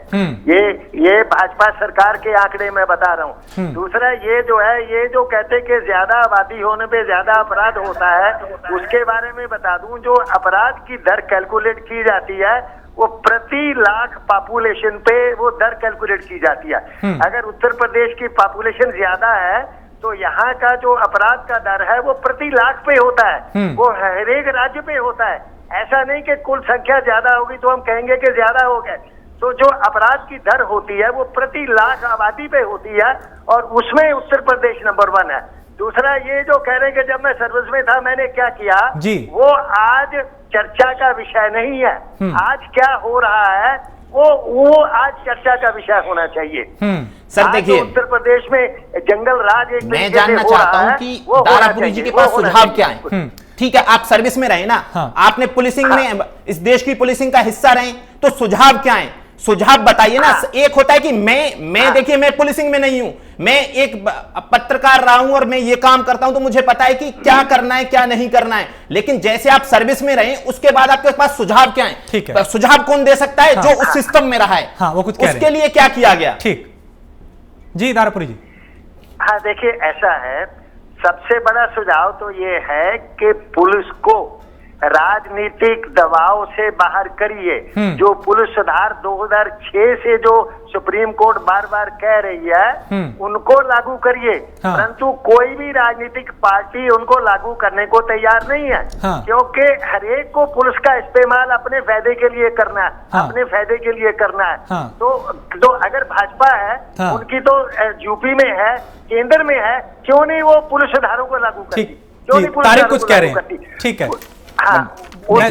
Speaker 6: ये भाजपा सरकार के आंकड़े मैं बता रहा हूँ। दूसरा ये जो है, ये जो कहते कि ज्यादा आबादी होने पे ज्यादा अपराध होता है, उसके बारे में बता दूं, जो अपराध की दर कैलकुलेट की जाती है वो प्रति लाख पॉपुलेशन पे वो दर कैलकुलेट की जाती है। अगर उत्तर प्रदेश की पॉपुलेशन ज्यादा है तो यहाँ का जो अपराध का दर है वो प्रति लाख पे होता है, वो हर एक राज्य पे होता है। ऐसा नहीं कि कुल संख्या ज्यादा होगी तो हम कहेंगे कि ज्यादा हो गए। तो जो अपराध की दर होती है वो प्रति लाख आबादी पे होती है, और उसमें उत्तर प्रदेश नंबर 1 है। दूसरा ये जो कह रहे हैं कि जब मैं सर्विस में था मैंने क्या किया जी, वो आज चर्चा का विषय नहीं है। आज क्या हो रहा है वो आज चर्चा का विषय होना चाहिए।
Speaker 7: सर देखिए,
Speaker 6: उत्तर प्रदेश में जंगल राज एक
Speaker 7: मैं जानना चाहता हूं कि दारापुरी जी के पास सुझाव क्या है। ठीक है, आप सर्विस में रहे ना, आपने पुलिसिंग में, इस देश की पुलिसिंग का हिस्सा रहे, तो सुझाव क्या है? सुझाव बताइए ना। एक होता है कि मैं देखिए, मैं पुलिसिंग में नहीं हूं, मैं एक पत्रकार रहा हूं और मैं ये काम करता हूं, तो मुझे पता है कि क्या करना है क्या नहीं करना है। लेकिन जैसे आप सर्विस में रहे, उसके बाद आपके पास सुझाव क्या है? ठीक है, सुझाव कौन दे सकता है? जो उस सिस्टम में रहा है, वो कुछ उसके लिए क्या किया गया? ठीक जी, दारापुरी जी।
Speaker 6: हाँ, देखिए, ऐसा है, सबसे बड़ा सुझाव तो ये है कि पुलिस को राजनीतिक दबाव से बाहर करिए। जो पुलिस सुधार 2006 से जो सुप्रीम कोर्ट बार बार कह रही है उनको लागू करिए। परंतु कोई भी राजनीतिक पार्टी उनको लागू करने को तैयार नहीं है, क्योंकि हरेक को पुलिस का इस्तेमाल अपने फायदे के लिए करना है, अपने फायदे के लिए करना है। तो अगर भाजपा है, उनकी तो यूपी में है, केंद्र में है, क्यों नहीं वो पुलिस सुधारों को लागू करती? क्यों नहीं पुलिस सुधारों को लागू करती?
Speaker 1: ठीक है,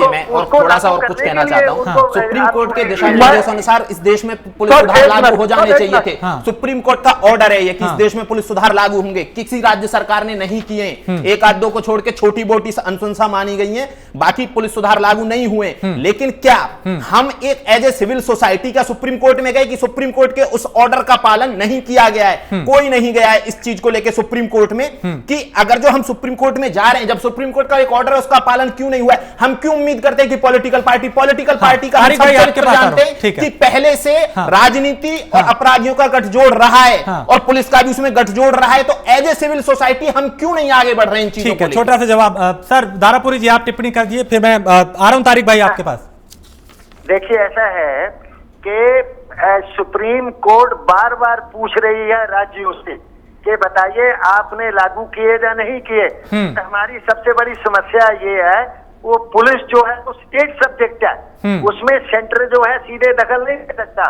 Speaker 7: मैं और थोड़ा सा और कुछ कहना चाहता हूँ। सुप्रीम कोर्ट के दिशा निर्देश अनुसार इस देश में पुलिस सुधार लागू हो जाने चाहिए थे। सुप्रीम कोर्ट का ऑर्डर है ये कि इस देश में पुलिस सुधार लागू होंगे, किसी राज्य सरकार ने नहीं किए। एक आध दो को छोड़ के छोटी मोटी अनुशंसा मानी गई है, बाकी पुलिस सुधार लागू नहीं हुए। लेकिन क्या हम एक एज ए सिविल सोसाइटी का सुप्रीम कोर्ट में गए कि सुप्रीम कोर्ट के उस ऑर्डर का पालन नहीं किया गया है? कोई नहीं गया है इस चीज को लेकर सुप्रीम कोर्ट में कि अगर जो हम सुप्रीम कोर्ट में जा रहे हैं, जब सुप्रीम कोर्ट का एक ऑर्डर है उसका पालन क्यों नहीं हुआ है? हम क्यों उम्मीद करते हैं कि पॉलिटिकल पार्टी का हम सब चरित्र जानते हैं कि पहले से राजनीति और अपराधियों का गठजोड़ रहा है और पुलिस का भी उसमें गठजोड़ रहा है। तो एज ए सिविल सोसाइटी हम क्यों नहीं आगे बढ़ रहे हैं इन चीजों को?
Speaker 1: छोटा सा जवाब सर। दारापुरी जी, आप टिप्पणी कर दिए, फिर मैं आ रहा हूं तारिक भाई आपके पास।
Speaker 6: देखिए, ऐसा है कि सुप्रीम कोर्ट बार बार पूछ रही है राज्यों से कि बताइए आपने लागू किए या नहीं किए। हमारी सबसे बड़ी समस्या ये है, वो पुलिस जो है वो स्टेट सब्जेक्ट है, उसमें सेंटर जो है सीधे दखल नहीं दे सकता।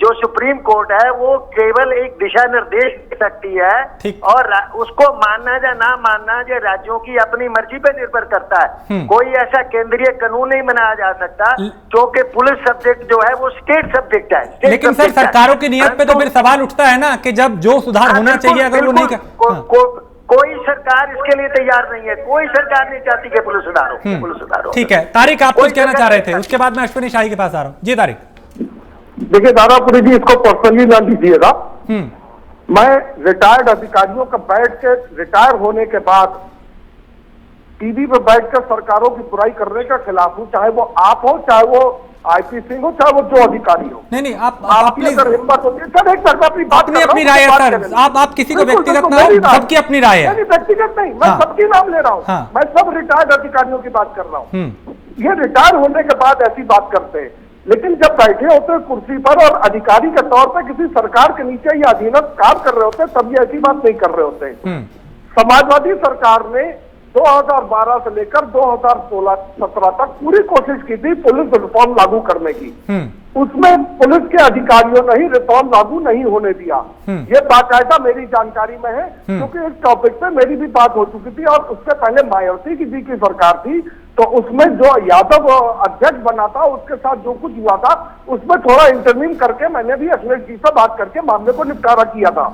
Speaker 6: जो सुप्रीम कोर्ट है वो केवल एक दिशा निर्देश दे सकती है, और उसको मानना या ना मानना ये राज्यों की अपनी मर्जी पे निर्भर करता है। कोई ऐसा केंद्रीय कानून नहीं बनाया जा सकता, क्योंकि पुलिस सब्जेक्ट जो है वो स्टेट सब्जेक्ट है।
Speaker 1: लेकिन सर, सरकारों की नीयत पे तो फिर सवाल उठता है ना कि जब जो सुधार होना चाहिए अगर वो नहीं
Speaker 6: कोई सरकार इसके लिए तैयार नहीं है। कोई सरकार नहीं चाहती कि पुलिस सुधारो।
Speaker 1: ठीक है, तारिक आप कुछ कहना चाह रहे थे, उसके बाद मैं अश्विनी शाही के पास आ रहा हूँ। जी तारिक।
Speaker 4: देखिए दादापुरी जी, इसको पर्सनली ना लीजिएगा। मैं रिटायर्ड अधिकारियों का बैठ के रिटायर होने के बाद टीवी पे बैठकर सरकारों की बुराई करने के खिलाफ हूं, चाहे वो आप हो, चाहे वो आईपी सिंह हो, चाहे वो जो अधिकारी हो।
Speaker 1: नहीं आप
Speaker 4: आपकी अगर हिम्मत होती है, सर एक तरफ अपनी बात
Speaker 1: अपनी राय है सर, आप किसी को व्यक्तिगत ना, सबकी अपनी राय है।
Speaker 4: व्यक्तिगत नहीं, मैं सबकी नाम ले रहा हूँ। मैं सब रिटायर्ड अधिकारियों की बात कर रहा हूँ। ये रिटायर होने के बाद ऐसी बात करते हैं, लेकिन जब बैठे होते हैं कुर्सी पर और अधिकारी के तौर पर किसी सरकार के नीचे या अधीनस्थ काम कर रहे होते हैं, तब ये ऐसी बात नहीं कर रहे होते। समाजवादी सरकार ने 2012 से लेकर 2016-17 तक पूरी कोशिश की थी पुलिस रिफॉर्म लागू करने की। उसमें पुलिस के अधिकारियों ने ही रिफॉर्म लागू नहीं होने दिया। ये बाकायदा मेरी जानकारी में है, क्योंकि इस टॉपिक पे मेरी भी बात हो चुकी थी और उससे पहले मायावती जी की सरकार थी, तो उसमें जो यादव अध्यक्ष बना था उसके साथ जो कुछ हुआ था उसमें थोड़ा इंटरव्यू करके मैंने भी अखिलेश जी से बात करके मामले को निपटारा किया था।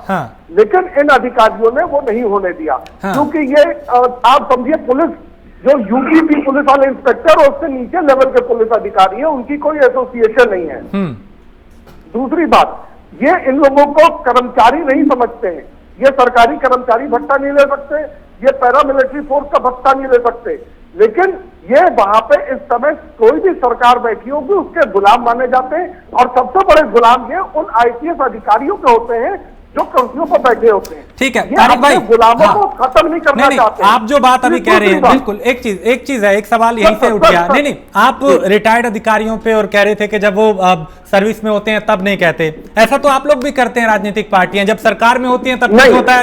Speaker 4: लेकिन इन अधिकारियों ने वो नहीं होने दिया, क्योंकि ये आप समझिए पुलिस जो यूपी पुलिस वाले इंस्पेक्टर और उससे नीचे लेवल के पुलिस अधिकारी है, उनकी कोई एसोसिएशन नहीं है। दूसरी बात, ये इन लोगों को कर्मचारी नहीं समझते हैं। ये सरकारी कर्मचारी भत्ता नहीं ले सकते, ये पैरामिलिट्री फोर्स का भत्ता नहीं ले सकते, लेकिन ये वहां पे इस समय कोई भी सरकार बैठी होगी उसके गुलाम माने जाते हैं। और सबसे बड़े गुलाम ये उन आईपीएस अधिकारियों के होते हैं जो कुर्सियों पर बैठे होते हैं।
Speaker 1: ठीक है तारिक भाई,
Speaker 4: गुलामों को खत्म नहीं करना चाहते।
Speaker 1: आप जो बात अभी कह रहे हैं, बिल्कुल एक चीज है, एक सवाल यहीं से उठ गया। नहीं आप रिटायर्ड अधिकारियों पे और कह रहे थे कि जब वो सर्विस में होते हैं तब नहीं कहते, ऐसा तो आप लोग भी करते हैं। राजनीतिक पार्टियां जब सरकार में होती हैं तब कुछ होता है,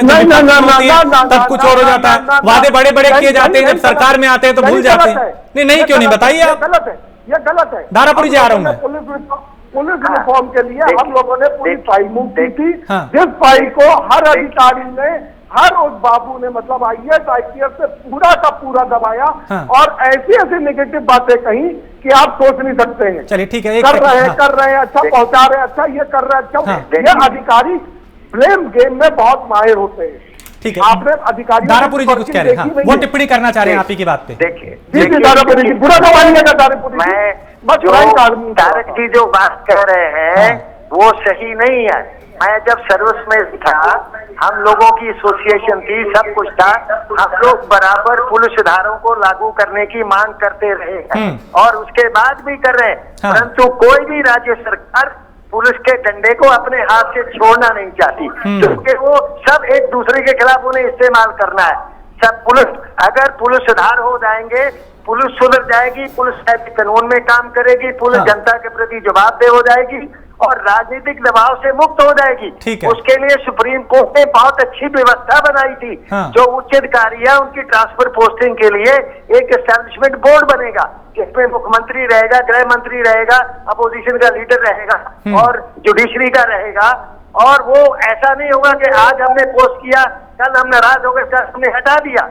Speaker 1: तब कुछ और हो जाता है, वादे बड़े बड़े किए जाते हैं, जब सरकार में आते हैं तो भूल जाते हैं। नहीं क्यों नहीं, बताइए आप।
Speaker 4: गलत है, ये गलत है।
Speaker 1: दारापुरी जा रहा हूं मैं।
Speaker 4: पुलिस रिफॉर्म के लिए हम लोगों ने पूरी फाइल मूव की थी, जिस फाइल को हर अधिकारी ने, हर उस बाबू ने, मतलब आईएएस आईपीएस से पूरा का पूरा दबाया और ऐसी नेगेटिव बातें कही कि आप सोच नहीं सकते हैं।
Speaker 1: चलिए ठीक है,
Speaker 4: कर रहे हैं अच्छा, पहुंचा रहे हैं अच्छा, ये कर रहे हैं अच्छा। ये अधिकारी ब्लेम गेम में बहुत माहिर होते हैं।
Speaker 1: ठीक है,
Speaker 4: आपने अधिकारी
Speaker 1: दारापुरी जी कुछ कह रहे हैं, वो टिप्पणी करना चाह रहे हैं आप ही की बात पे।
Speaker 6: देखिए
Speaker 4: दारापुरी जी बुरा दबाइएगा, दारापुरी
Speaker 6: तारक जी जो बात कह रहे हैं वो सही नहीं है। मैं जब सर्विस में था, हम लोगों की एसोसिएशन थी, सब कुछ था, हम लोग बराबर पुलिस सुधारों को लागू करने की मांग करते रहे हैं और उसके बाद भी कर रहे हैं। परंतु कोई भी राज्य सरकार पुलिस के डंडे को अपने हाथ से छोड़ना नहीं चाहती, क्योंकि वो सब एक दूसरे के खिलाफ उन्हें इस्तेमाल करना है। सब पुलिस, अगर पुलिस सुधार हो जाएंगे, पुलिस सुधर जाएगी, पुलिस कानून में काम करेगी, पुलिस जनता के प्रति जवाबदेह हो जाएगी और राजनीतिक दबाव से मुक्त हो जाएगी। उसके लिए सुप्रीम कोर्ट ने बहुत अच्छी व्यवस्था बनाई थी। जो उच्च अधिकारी है उनकी ट्रांसफर पोस्टिंग के लिए एक एस्टैब्लिशमेंट बोर्ड बनेगा, जिसमें मुख्यमंत्री रहेगा, गृह मंत्री रहेगा, अपोजिशन का लीडर रहेगा और जुडिशरी का रहेगा। और वो ऐसा नहीं होगा कि आज हमने पोस्ट किया, कल हम नाराज हो गए, कल हमने हटा दिया।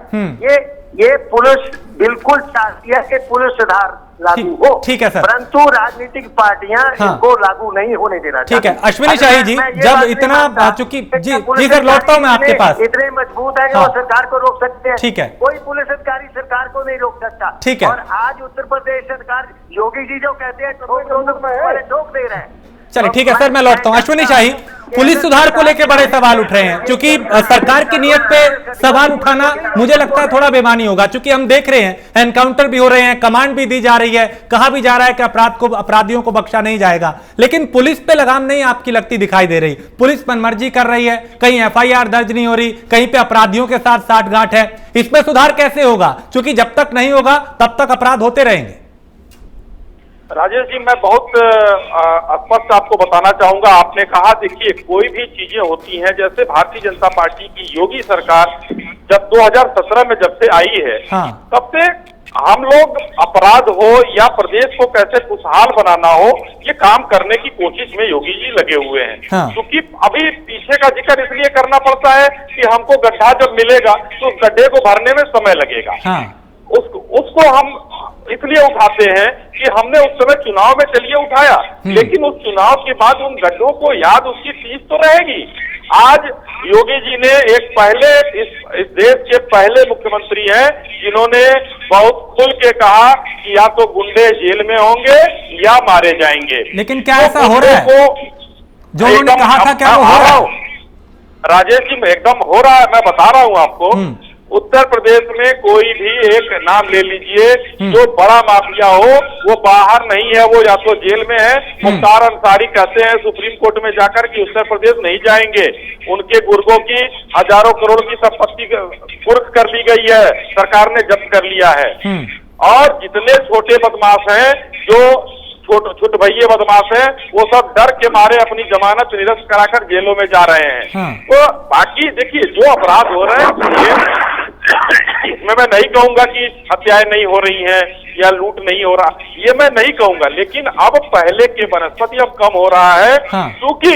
Speaker 6: ये पुलिस बिल्कुल चाहती है कि पुलिस सुधार लागू हो।
Speaker 1: ठीक है सर,
Speaker 6: परंतु राजनीतिक पार्टियां इनको लागू नहीं होने देना।
Speaker 1: ठीक है अश्विनी शाही जी, जब इतना चूंकि जी सर लौटता हूं मैं आपके पास।
Speaker 6: इतने मजबूत है कि वो सरकार को रोक सकते हैं।
Speaker 1: ठीक है,
Speaker 6: कोई पुलिस अधिकारी सरकार को नहीं रोक सकता।
Speaker 1: ठीक है,
Speaker 6: और आज उत्तर प्रदेश सरकार, योगी जी जो कहते हैं ठोक दे रहे हैं।
Speaker 1: चलिए ठीक है सर, मैं लौटता हूं। अश्विनी शाही, पुलिस सुधार को लेकर बड़े सवाल उठ रहे हैं, क्योंकि सरकार की नीयत पे सवाल उठाना मुझे लगता है थोड़ा बेमानी होगा, क्योंकि हम देख रहे हैं एनकाउंटर भी हो रहे हैं, कमांड भी दी जा रही है, कहा भी जा रहा है कि अपराधियों को बख्शा नहीं जाएगा, लेकिन पुलिस पे लगाम नहीं आपकी लगती दिखाई दे रही। पुलिस मनमर्जी कर रही है, कहीं एफआईआर दर्ज नहीं हो रही, कहीं पे अपराधियों के साथ साठगांठ है। इसमें सुधार कैसे होगा, क्योंकि जब तक नहीं होगा तब तक अपराध होते रहेंगे।
Speaker 3: राजेश जी, मैं बहुत स्पष्ट आपको बताना चाहूंगा। आपने कहा, देखिए कोई भी चीजें होती हैं, जैसे भारतीय जनता पार्टी की योगी सरकार जब 2017 में जब से आई है, तब से हम लोग अपराध हो या प्रदेश को कैसे खुशहाल बनाना हो, ये काम करने की कोशिश में योगी जी लगे हुए हैं। क्योंकि अभी पीछे का जिक्र इसलिए करना पड़ता है कि हमको गड्ढा जब मिलेगा तो उस गड्ढे को भरने में समय लगेगा। उसको हम इसलिए उठाते हैं कि हमने उस समय चुनाव में चलिए उठाया, लेकिन उस चुनाव के बाद उन गड्ढों को याद, उसकी फीस तो रहेगी। आज योगी जी ने एक पहले इस देश के पहले मुख्यमंत्री हैं जिन्होंने बहुत खुल के कहा कि या तो गुंडे जेल में होंगे या मारे जाएंगे।
Speaker 1: लेकिन क्या ऐसा हो रहा है जो उन्होंने कहा था, क्या वो हो रहा है?
Speaker 3: राजेश जी एकदम हो रहा है, मैं बता रहा हूं आपको। उत्तर प्रदेश में कोई भी एक नाम ले लीजिए जो बड़ा माफिया हो, वो बाहर नहीं है, वो या तो जेल में है। मुख्तार अंसारी कहते हैं सुप्रीम कोर्ट में जाकर कि उत्तर प्रदेश नहीं जाएंगे, उनके गुर्गों की हजारों करोड़ की संपत्ति कुर्क कर ली गई है, सरकार ने जब्त कर लिया है। और जितने छोटे बदमाश हैं, जो छोटे भैये बदमाश हैं, वो सब डर के मारे अपनी जमानत निरस्त कराकर जेलों में जा रहे हैं। तो बाकी देखिए जो अपराध हो रहे हैं, इसमें मैं नहीं कहूंगा कि हत्याएं नहीं हो रही हैं या लूट नहीं हो रहा, ये मैं नहीं कहूंगा, लेकिन अब पहले के बनस्पति अब कम हो रहा है। क्योंकि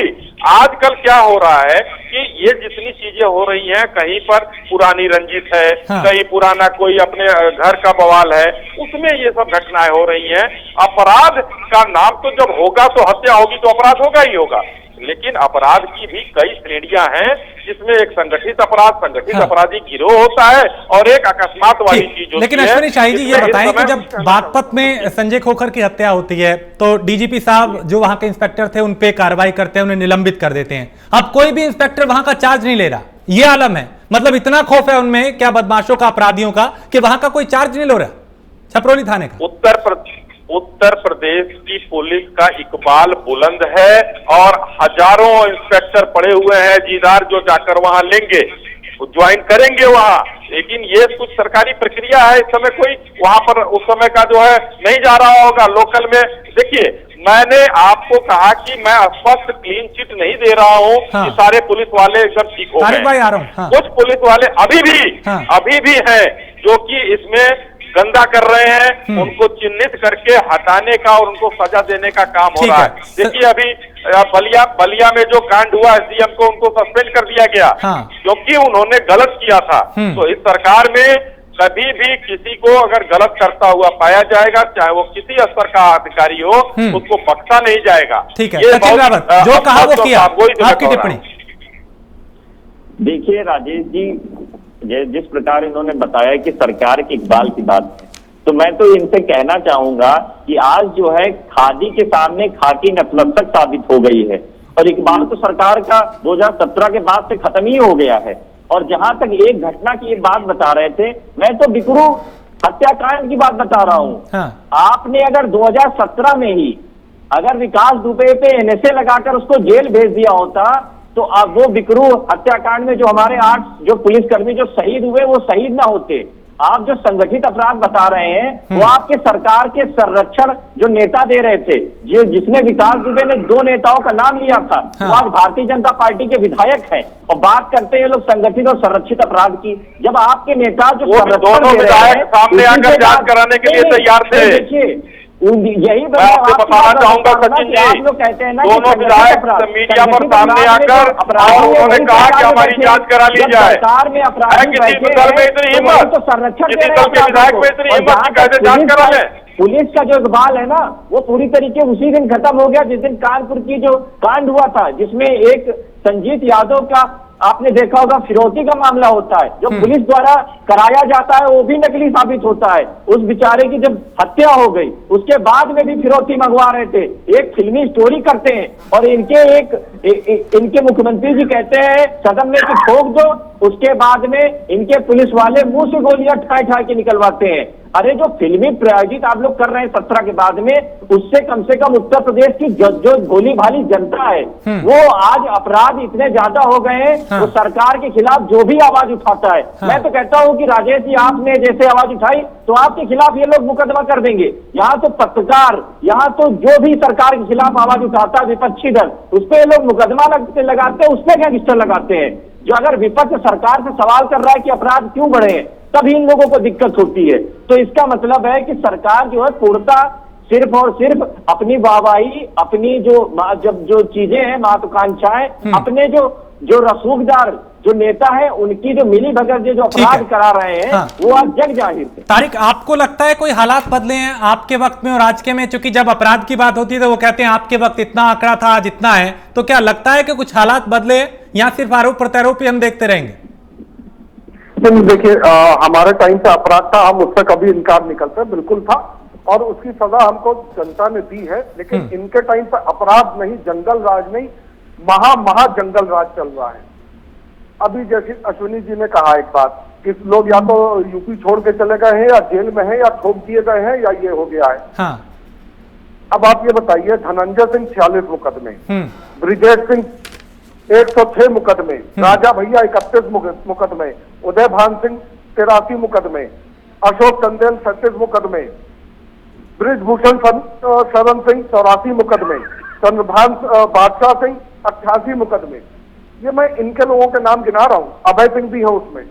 Speaker 3: आजकल क्या हो रहा है कि ये जितनी चीजें हो रही हैं, कहीं पर पुरानी रंजिश है, कहीं पुराना कोई अपने घर का बवाल है, उसमें ये सब घटनाएं हो रही हैं। अपराध का नाम तो जब होगा तो हत्या होगी तो अपराध होगा ही होगा, लेकिन अपराध की भी कई श्रेणियां हैं, जिसमें एक संगठित अपराधी गिरोह होता है और एक अकस्मात वाली चीज होती है।
Speaker 1: लेकिन अश्विनी शाही जी ये बताएं कि जब बागपत में संजय खोखर की हत्या होती है तो डीजीपी साहब जो वहां के इंस्पेक्टर थे उन पे कार्रवाई करते हैं, उन्हें निलंबित कर देते हैं। अब कोई भी इंस्पेक्टर वहां का चार्ज नहीं ले रहा, ये आलम है। मतलब इतना खौफ है उनमें क्या बदमाशों का, अपराधियों का, कि वहां का कोई चार्ज नहीं ले रहा छपरौली थाने का।
Speaker 3: उत्तर प्रदेश की पुलिस का इकबाल बुलंद है और हजारों इंस्पेक्टर पड़े हुए हैं जीदार जो जाकर वहां लेंगे, ज्वाइन करेंगे वहां। लेकिन ये कुछ सरकारी प्रक्रिया है, इस समय कोई वहां पर उस समय का जो है नहीं जा रहा होगा लोकल में। देखिए मैंने आपको कहा कि मैं स्पष्ट क्लीन चिट नहीं दे रहा हूं कि सारे पुलिस वाले एकदम ठीक हो गए। कुछ पुलिस वाले अभी भी हैं जो कि इसमें गंदा कर रहे हैं, उनको चिन्हित करके हटाने का और उनको सजा देने का काम हो रहा है। देखिए अभी बलिया में जो कांड हुआ, एसडीएम को उनको सस्पेंड कर दिया गया क्योंकि उन्होंने गलत किया था। तो इस सरकार में कभी भी किसी को अगर गलत करता हुआ पाया जाएगा, चाहे वो किसी स्तर का अधिकारी हो, उसको बख्शा नहीं जाएगा।
Speaker 1: ठीक है, सचिन रावत जो कहा वो किया, आपकी टिप्पणी।
Speaker 5: देखिए राजेश जी, जिस प्रकार इन्होंने बताया कि सरकार के इकबाल की बात है, तो मैं तो इनसे कहना चाहूंगा कि आज जो है खादी के सामने खाकी नतमस्तक साबित हो गई है और इकबाल तो सरकार का 2017 के बाद से खत्म ही हो गया है। और जहां तक एक घटना की ये बात बता रहे थे, मैं तो बिकरू हत्याकांड की बात बता रहा हूं। आपने अगर 2017 में ही अगर विकास दुबे पे एनएसए लगाकर उसको जेल भेज दिया होता तो अब वो बिकरू हत्याकांड में जो हमारे 8 जो पुलिसकर्मी जो शहीद हुए वो शहीद ना होते। आप जो संगठित अपराध बता रहे हैं वो आपके सरकार के संरक्षण जो नेता दे रहे थे, जिसने विकास दुबे ने 2 नेताओं का नाम लिया था, वो आज भारतीय जनता पार्टी के विधायक हैं और बात करते हैं लोग संगठित और संरक्षित अपराध की। जब आपके नेता जो
Speaker 3: दोनों विधायक सामने आकर जांच कराने के लिए तैयार थे।
Speaker 5: देखिए यही
Speaker 3: मैं आपको बताना चाहूंगा सचिन जी,
Speaker 5: आप लोग कहते हैं ना
Speaker 3: दोनों विधायक मीडिया पर सामने आकर और उन्होंने कहा कि हमारी जांच करा ली जाए।
Speaker 5: सरकार में अपराधी
Speaker 3: किसी दल में इतनी हिम्मत,
Speaker 5: तो संरक्षण
Speaker 3: किसी दल के विधायक में इतनी हिम्मत कैसे जांच करा ले।
Speaker 5: पुलिस का जो इकबाल है ना वो पूरी तरीके उसी दिन खत्म हो गया जिस दिन कानपुर की जो कांड हुआ था, जिसमें एक संजीत यादव का आपने देखा होगा फिरौती का मामला होता है, जो पुलिस द्वारा कराया जाता है वो भी नकली साबित होता है। उस बेचारे की जब हत्या हो गई उसके बाद में भी फिरौती मंगवा रहे थे, एक फिल्मी स्टोरी करते हैं और इनके मुख्यमंत्री जी कहते हैं सदन में कि ठोक दो, उसके बाद में इनके पुलिस वाले मुंह से गोलियां ठाए के निकलवाते हैं। अरे जो फिल्मी प्रायोजित आप लोग कर रहे हैं 17 के बाद में, उससे कम से कम उत्तर प्रदेश की जो भोली भाली जनता है वो आज अपराध इतने ज्यादा हो गए हैं, वो सरकार के खिलाफ जो भी आवाज उठाता है, मैं तो कहता हूं कि राजेश जी आपने जैसे आवाज उठाई तो आपके खिलाफ ये लोग मुकदमा कर देंगे। यहाँ तो पत्रकार, यहाँ तो जो भी सरकार के खिलाफ आवाज उठाता है विपक्षी दल, उस पर ये लोग मुकदमा लगाते हैं, उसमें गैंगस्टर लगाते हैं। जो अगर विपक्ष सरकार से सवाल कर रहा है कि अपराध क्यों बढ़े हैं, तभी इन लोगों को दिक्कत होती है। तो इसका मतलब है कि सरकार जो है पूर्णता सिर्फ और सिर्फ अपनी वाहवाही, अपनी जो चीजें हैं, महत्वाकांक्षाएं, अपने जो रसूखदार जो नेता है उनकी जो मिली भगत जो अपराध करा रहे हैं वो आज जग जाहिर है।
Speaker 1: तारिक, आपको लगता है कोई हालात बदले हैं आपके वक्त में और आज के में? क्योंकि जब अपराध की बात होती है तो वो कहते हैं आपके वक्त इतना आंकड़ा था आज इतना है, तो क्या लगता है कि कुछ हालात बदले या सिर्फ आरोप प्रत्यारोप ही हम देखते रहेंगे?
Speaker 4: नहीं, देखिए हमारे टाइम पे अपराध था, हम उससे कभी इनकार नहीं करते, बिल्कुल था, और उसकी सजा हमको जनता ने दी है। लेकिन इनके टाइम पे अपराध नहीं, जंगल राज नहीं, महा जंगल राज चल रहा है। अभी जैसे अश्विनी जी ने कहा एक बात कि लोग या तो यूपी छोड़ के चले गए हैं, या जेल में हैं, या ठोक दिए गए हैं, या ये हो गया है।
Speaker 1: हाँ।
Speaker 4: अब आप ये बताइए, धनंजय सिंह 46 मुकदमे, ब्रिजेश सिंह 106 मुकदमे, राजा भैया 31 मुकदमे, उदय भान सिंह 83 मुकदमे, अशोक चंदेल 37 मुकदमे, ब्रिजभूषण शरण सिंह 84 मुकदमे, चंद्रभान बादशाह सिंह 88 मुकदमे। ये मैं इनके लोगों के नाम गिना रहा हूँ, अभय सिंह भी है उसमें,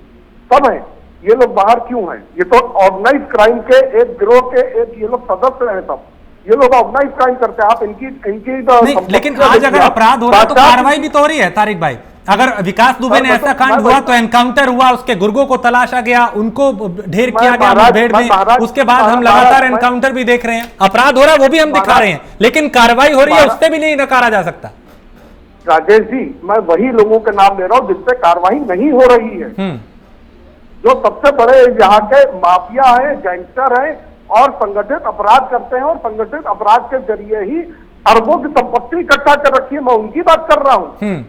Speaker 4: सब है। ये लोग बाहर क्यों हैं? ये तो ऑर्गेनाइज क्राइम के एक गिरोह के एक ये लोग सदस्य हैं सब। ये लोग ऑर्गेनाइज क्राइम करते हैं। आप इनकी
Speaker 1: नहीं, लेकिन आज अगर अपराध हो रहा है तो कार्रवाई भी तो हो रही है तारिक भाई। अगर विकास दुबे ने ऐसा कांड हुआ तो एनकाउंटर हुआ, उसके गुर्गों को तलाशा गया, उनको ढेर किया गया मुठभेड़ में, उसके बाद हम लगातार एनकाउंटर भी देख रहे हैं। अपराध हो रहा है वो भी हम दिखा रहे हैं, लेकिन कार्रवाई हो रही है उससे भी नहीं नकारा जा सकता।
Speaker 4: राजेश जी, मैं वही लोगों के नाम ले रहा हूँ जिससे कार्रवाई नहीं हो रही है, जो सबसे बड़े यहाँ के माफिया हैं, गैंगस्टर हैं और संगठित अपराध करते हैं, और संगठित अपराध के जरिए ही अरबों की संपत्ति इकट्ठा कर रखी है। मैं उनकी बात कर रहा हूँ,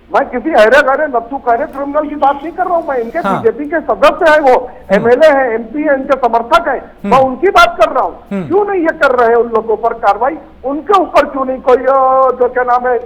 Speaker 4: मैं किसी अरे गहरे नत्थू खैरे क्रिमिनल की बात नहीं कर रहा हूँ। मैं इनके बीजेपी के सदस्य हैं, वो एमएलए हैं, एमपी हैं, इनके समर्थक हैं, मैं उनकी बात कर रहा हूँ। क्यों नहीं ये कर रहे हैं उन लोगों पर कार्रवाई? उनके ऊपर क्यों नहीं कोई जो क्या नाम है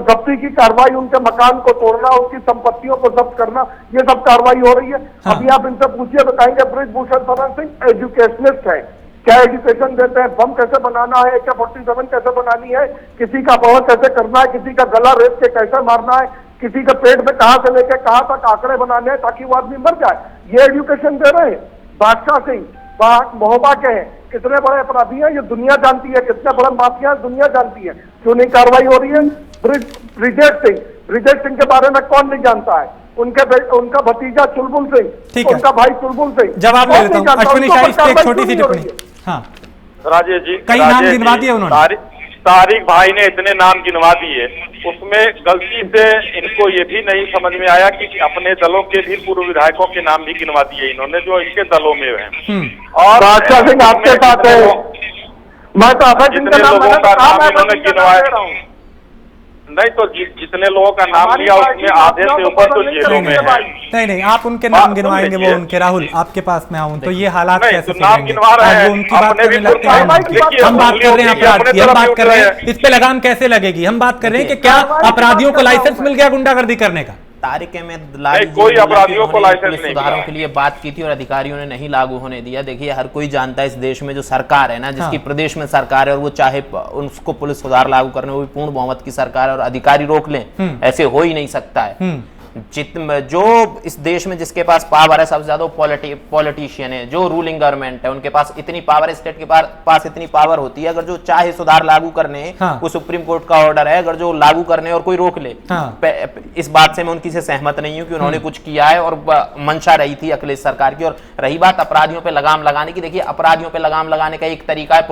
Speaker 4: जब्ती की कार्रवाई, उनके मकान को तोड़ना, उनकी संपत्तियों को जब्त करना, ये सब कार्रवाई हो रही है। अभी आप इनसे पूछिए, बताएंगे ब्रिजभूषण शरण सिंह एजुकेशनिस्ट है, क्या एजुकेशन देते हैं, बम कैसे बनाना है, AK-47 कैसे बनानी है, किसी का अपहरण कैसे करना है, किसी का गला रेत के कैसे मारना है, किसी के पेट में कहां से लेकर कहां तक आंकड़े बनाने हैं ताकि वो आदमी मर जाए, ये एजुकेशन दे रहे हैं। बादशाह सिंह महोबा के हैं, कितने बड़े अपराधी हैं ये दुनिया जानती है, कितने बड़े माफिया दुनिया जानती है। क्यों नहीं कार्रवाई हो रही है? ब्रिजेश सिंह के बारे में कौन नहीं जानता है? उनका भतीजा चुलबुल सिंह, उनका भाई चुलबुल सिंह।
Speaker 1: जवाब ले लेता हूं। अश्विनी शाह इसकी एक छोटी सी टिप्पणी। हाँ
Speaker 3: राजेश जी,
Speaker 1: कई नाम गिनवा दिए उन्होंने।
Speaker 3: तारिक भाई ने इतने नाम गिनवा दिए, उसमें गलती से इनको ये भी नहीं समझ में आया कि अपने दलों के भी पूर्व विधायकों के नाम भी गिनवा दिए इन्होंने जो इनके दलों में हैं। और
Speaker 4: बादशाह सिंह आपके साथ है, मैं तो अभय सिंह का नाम
Speaker 3: इन्होंने गिनवाया नहीं, तो जितने लोगों का नाम लिया उसमें आधे से ऊपर तो जेलों में है।
Speaker 1: नहीं, आप उनके नाम गिनवाएंगे, वो उनके। राहुल, आपके पास में आऊं तो ये हालात कैसे
Speaker 3: नाम गिनवा रहे हैं,
Speaker 1: उनकी बात करने लगते हैं। हम बात कर रहे हैं अपराध की, हम बात कर रहे हैं इस पे लगाम कैसे लगेगी, हम बात कर रहे हैं कि क्या अपराधियों को लाइसेंस मिल गया गुंडागर्दी करने का?
Speaker 7: तारिक अहमद लारी
Speaker 3: कोई अपराधियों को लाइसेंस नहीं,
Speaker 7: सुधारों के लिए बात की थी और अधिकारियों ने नहीं लागू होने दिया। देखिए, हर कोई जानता है इस देश में जो सरकार है ना, जिसकी प्रदेश में सरकार है, और वो चाहे उसको पुलिस सुधार लागू करने वो भी पूर्ण बहुमत की सरकार है और अधिकारी रोक लें, ऐसे हो ही नहीं सकता है। जो इस देश में जिसके पास पावर है सबसे ज्यादा पॉलिटिशियन है, जो रूलिंग गवर्नमेंट है, उनके पास इतनी पावर, स्टेट के पास इतनी पावर होती है, अगर जो चाहे सुधार लागू करने, वो सुप्रीम कोर्ट का ऑर्डर है, अगर जो लागू करने और कोई रोक ले, इस बात से मैं उनकी से सहमत नहीं हूं कि उन्होंने कुछ किया है और मंशा रही थी अखिलेश सरकार की। और रही बात अपराधियों पे लगाम लगाने की, देखिए अपराधियों पे लगाम लगाने का एक तरीका है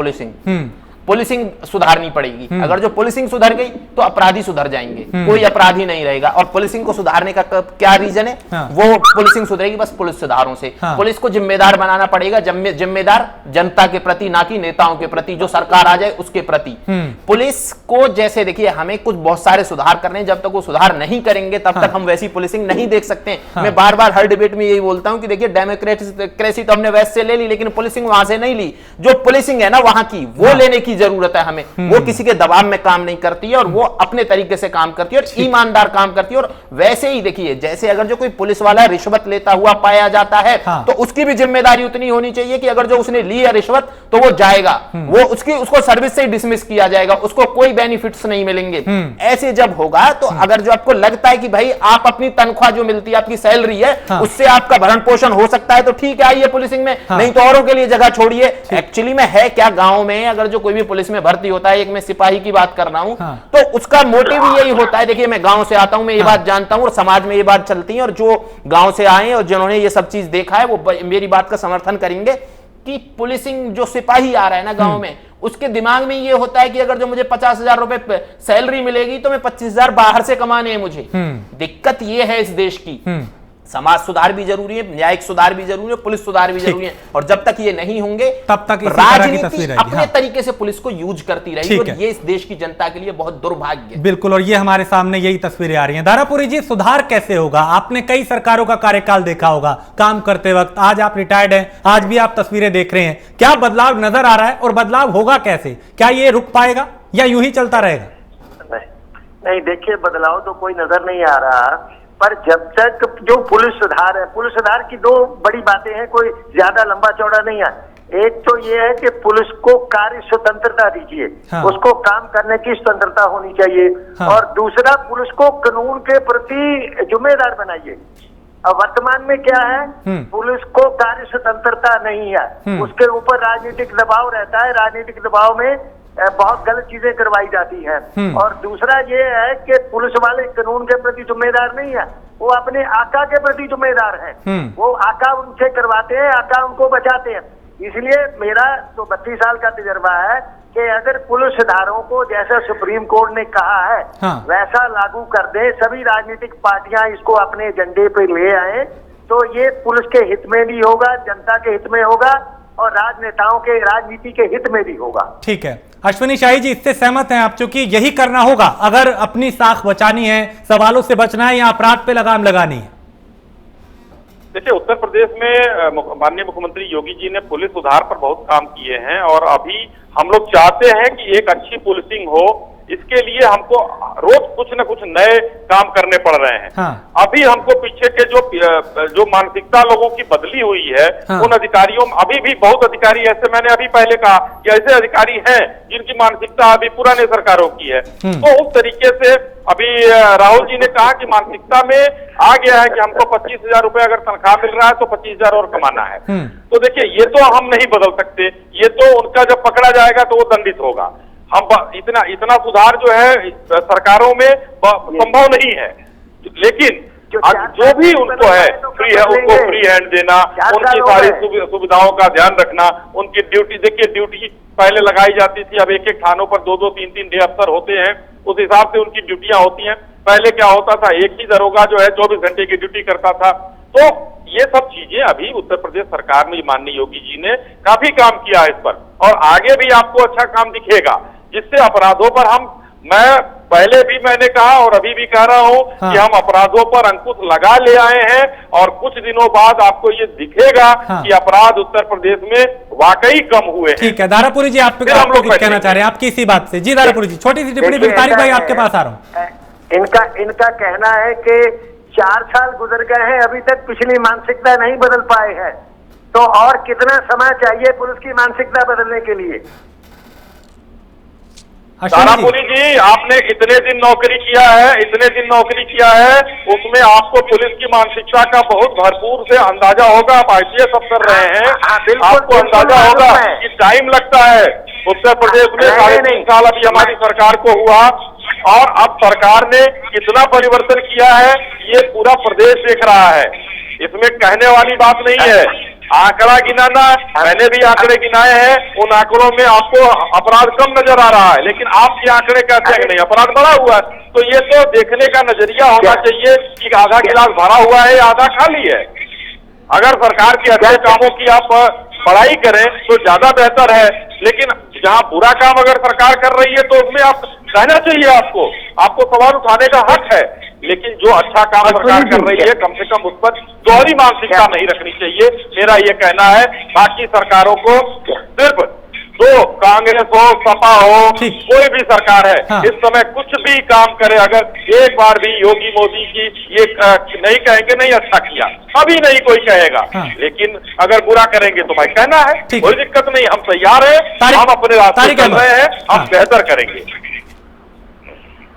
Speaker 7: पुलिसिंग सुधारनी पड़ेगी। अगर जो पुलिसिंग सुधर गई तो अपराधी सुधर जाएंगे, कोई अपराधी नहीं रहेगा। और पुलिसिंग को सुधारने का क्या रीजन है? वो पुलिसिंग सुधरेगी बस पुलिस सुधारों से। पुलिस को जिम्मेदार बनाना पड़ेगा, जिम्मेदार जनता के प्रति, ना कि नेताओं के प्रति, जो सरकार आ जाए उसके प्रति। पुलिस को जैसे देखिए, हमें कुछ बहुत सारे सुधार करने, जब तक वो सुधार नहीं करेंगे तब तक हम वैसी पुलिसिंग नहीं देख सकते। मैं बार बार हर डिबेट में यही बोलता हूं कि देखिए, डेमोक्रेसी तो हमने वैसे ले ली, लेकिन पुलिसिंग वहां से नहीं ली। जो पुलिसिंग है ना वहां की, वो लेने की जरूरत है हमें। वो किसी के दबाव में काम नहीं करती है और वो अपने तरीके से काम करती है और ईमानदार काम करती है। और वैसे ही देखिए, जैसे अगर जो कोई पुलिस वाला रिश्वत लेता हुआ पाया जाता है, तो उसकी भी जिम्मेदारी उतनी होनी चाहिए कि अगर जो उसने ली है रिश्वत तो वो जाएगा, वो उसको सर्विस से डिसमिस किया जाएगा, उसको कोई बेनिफिट्स नहीं मिलेंगे। ऐसे जब होगा तो अगर जो आपको लगता है कि भाई आप अपनी तनख्वाह जो मिलती है, आपकी सैलरी है, उससे आपका भरण पोषण हो सकता है, तो ठीक है, आइए पुलिसिंग में, नहीं तो औरों के लिए जगह छोड़िए। एक्चुअली में है क्या, गांव में अगर जो कोई भी पुलिस में भर्ती होता है, एक मैं सिपाही की बात कर रहा हूं, तो उसका मोटिव ही यही होता है। देखिए, मैं गांव से आता हूं, मैं ये बात जानता हूं और समाज में ये बात चलती है, और जो गांव से आए और जिन्होंने ये सब चीज देखा है वो मेरी बात का समर्थन करेंगे कि पुलिसिंग जो सिपाही आ रहा है ना गांव में, उसके दिमाग में ये होता है कि अगर जो मुझे 50,000 रुपए सैलरी मिलेगी तो मैं 25,000 बाहर से कमाने हैं मुझे। दिक्कत ये है इस देश की, समाज सुधार भी जरूरी है, न्यायिक सुधार भी जरूरी है, पुलिस सुधार भी जरूरी है, और जब तक ये नहीं होंगे
Speaker 1: तब तक
Speaker 7: राजनीति अपने तरीके से पुलिस को यूज करती रहेगी, और ये इस देश की जनता के लिए बहुत दुर्भाग्य है।
Speaker 1: बिल्कुल, और ये हमारे सामने यही तस्वीरें आ रही हैं। दारापुरी जी, सुधार कैसे होगा? आपने कई सरकारों का कार्यकाल देखा होगा काम करते वक्त, आज आप रिटायर्ड हैं, आज भी आप तस्वीरें देख रहे हैं, क्या बदलाव नजर आ रहा है और बदलाव होगा कैसे? क्या ये रुक पाएगा या यूं ही चलता रहेगा?
Speaker 6: नहीं, देखिए, बदलाव तो कोई नजर नहीं आ रहा, पर जब तक जो पुलिस सुधार है, पुलिस सुधार की दो बड़ी बातें हैं, कोई ज्यादा लंबा चौड़ा नहीं है। एक तो ये है कि पुलिस को कार्य स्वतंत्रता दीजिए,
Speaker 1: हाँ।
Speaker 6: उसको काम करने की स्वतंत्रता होनी चाहिए, हाँ। और दूसरा, पुलिस को कानून के प्रति जिम्मेदार बनाइए। अब वर्तमान में क्या है, पुलिस को कार्य स्वतंत्रता नहीं है, उसके ऊपर राजनीतिक दबाव रहता है, राजनीतिक दबाव में बहुत गलत चीजें करवाई जाती हैं। और दूसरा ये है कि पुलिस वाले कानून के प्रति जिम्मेदार नहीं है, वो अपने आका के प्रति जिम्मेदार हैं। वो आका उनसे करवाते हैं, आका उनको बचाते हैं। इसलिए मेरा तो 32 साल का तजर्बा है कि अगर पुलिस सुधारों को जैसा सुप्रीम कोर्ट ने कहा है, हाँ। वैसा लागू कर दे, सभी राजनीतिक पार्टियां इसको अपने एजेंडे पे ले आए, तो ये पुलिस के हित में भी होगा, जनता के हित में होगा, और राजनेताओं के राजनीति के हित में भी होगा।
Speaker 1: ठीक है, अश्विनी शाही जी, इससे सहमत हैं आप? चूंकि यही करना होगा अगर अपनी साख बचानी है, सवालों से बचना है या अपराध पे लगाम लगानी है।
Speaker 3: देखिए, उत्तर प्रदेश में माननीय मुख्यमंत्री योगी जी ने पुलिस सुधार पर बहुत काम किए हैं, और अभी हम लोग चाहते हैं कि एक अच्छी पुलिसिंग हो। इसके लिए हमको रोज कुछ न कुछ नए काम करने पड़ रहे हैं। हाँ। अभी हमको पीछे के जो मानसिकता लोगों की बदली हुई है, हाँ। उन अधिकारियों, अभी भी बहुत अधिकारी ऐसे, मैंने अभी पहले कहा कि ऐसे अधिकारी हैं जिनकी मानसिकता अभी पुराने सरकारों की है। तो उस तरीके से अभी राहुल जी ने कहा कि मानसिकता में आ गया है कि हमको 25,000 रुपए अगर तनख्वाह मिल रहा है तो 25,000 और कमाना है। तो देखिए, ये तो हम नहीं बदल सकते, ये तो उनका जब पकड़ा जाएगा तो वो दंडित होगा। हम इतना सुधार जो है सरकारों में संभव नहीं है, लेकिन जो भी उनको है फ्री है, उनको फ्री हैंड देना, उनकी सारी सुविधाओं का ध्यान रखना, उनकी ड्यूटी, देखिए ड्यूटी पहले लगाई जाती थी, अब एक एक थानों पर 2-2, 3-3 डे अफसर होते हैं, उस हिसाब से उनकी ड्यूटियां होती हैं। पहले क्या होता था, एक ही दरोगा जो है 24 घंटे की ड्यूटी करता था। तो ये सब चीजें अभी उत्तर प्रदेश सरकार में माननीय योगी जी ने काफी काम किया है इस पर, और आगे भी आपको अच्छा काम दिखेगा, जिससे अपराधों पर मैं पहले भी मैंने कहा और अभी भी कह रहा हूं, हाँ। कि हम अपराधों पर अंकुश लगा ले आए हैं, और कुछ दिनों बाद आपको ये दिखेगा, हाँ। कि अपराध उत्तर प्रदेश में वाकई कम हुए हैं।
Speaker 1: ठीक है, दारापुरी जी, आप हम लोग कहना चाह रहे हैं आपकी इसी बात से? जी दारापुरी जी, छोटी सी टिप्पणी, फिर तारिक भाई आपके पास आ रहा हूँ।
Speaker 6: इनका कहना है कि 4 साल गुजर गए हैं, अभी तक पिछली मानसिकता नहीं बदल पाए हैं, तो और कितना समय चाहिए पुलिस की मानसिकता बदलने के लिए?
Speaker 3: दारापुरी जी, आपने इतने दिन नौकरी किया है, उसमें आपको पुलिस की मानसिकता का बहुत भरपूर से अंदाजा होगा। आप IPS अफसर रहे हैं, आपको अंदाजा होगा कि टाइम लगता है। उत्तर प्रदेश में 3.5 साल अभी हमारी सरकार को हुआ, और अब सरकार ने कितना परिवर्तन किया है ये पूरा प्रदेश देख रहा है। इसमें कहने वाली बात नहीं है। आंकड़ा गिनाना, मैंने भी आंकड़े गिनाए हैं, उन आंकड़ों में आपको अपराध कम नजर आ रहा है, लेकिन आपके आंकड़े कहते हैं कि नहीं, अपराध बढ़ा हुआ है। तो ये तो देखने का नजरिया होना चाहिए कि आधा गिलास भरा हुआ है या आधा खाली है। अगर सरकार के अच्छे कामों की आप पढ़ाई करें तो ज्यादा बेहतर है, लेकिन जहां बुरा काम अगर सरकार कर रही है तो उसमें आप कहना चाहिए, आपको सवाल उठाने का हक है। लेकिन जो अच्छा काम सरकार कर रही है, कम से कम उस पर दोहरी मानसिकता नहीं रखनी चाहिए, मेरा ये कहना है। बाकी सरकारों को सिर्फ, तो कांग्रेस हो, सपा हो, कोई भी सरकार है, हाँ। इस समय कुछ भी काम करे, अगर एक बार भी योगी मोदी की ये नहीं कहेंगे नहीं अच्छा किया, अभी नहीं कोई कहेगा, हाँ। लेकिन अगर बुरा करेंगे तो भाई कहना है, कोई दिक्कत नहीं, हम तैयार हैं, हम अपने रास्ते चल रहे हैं, हम बेहतर करेंगे।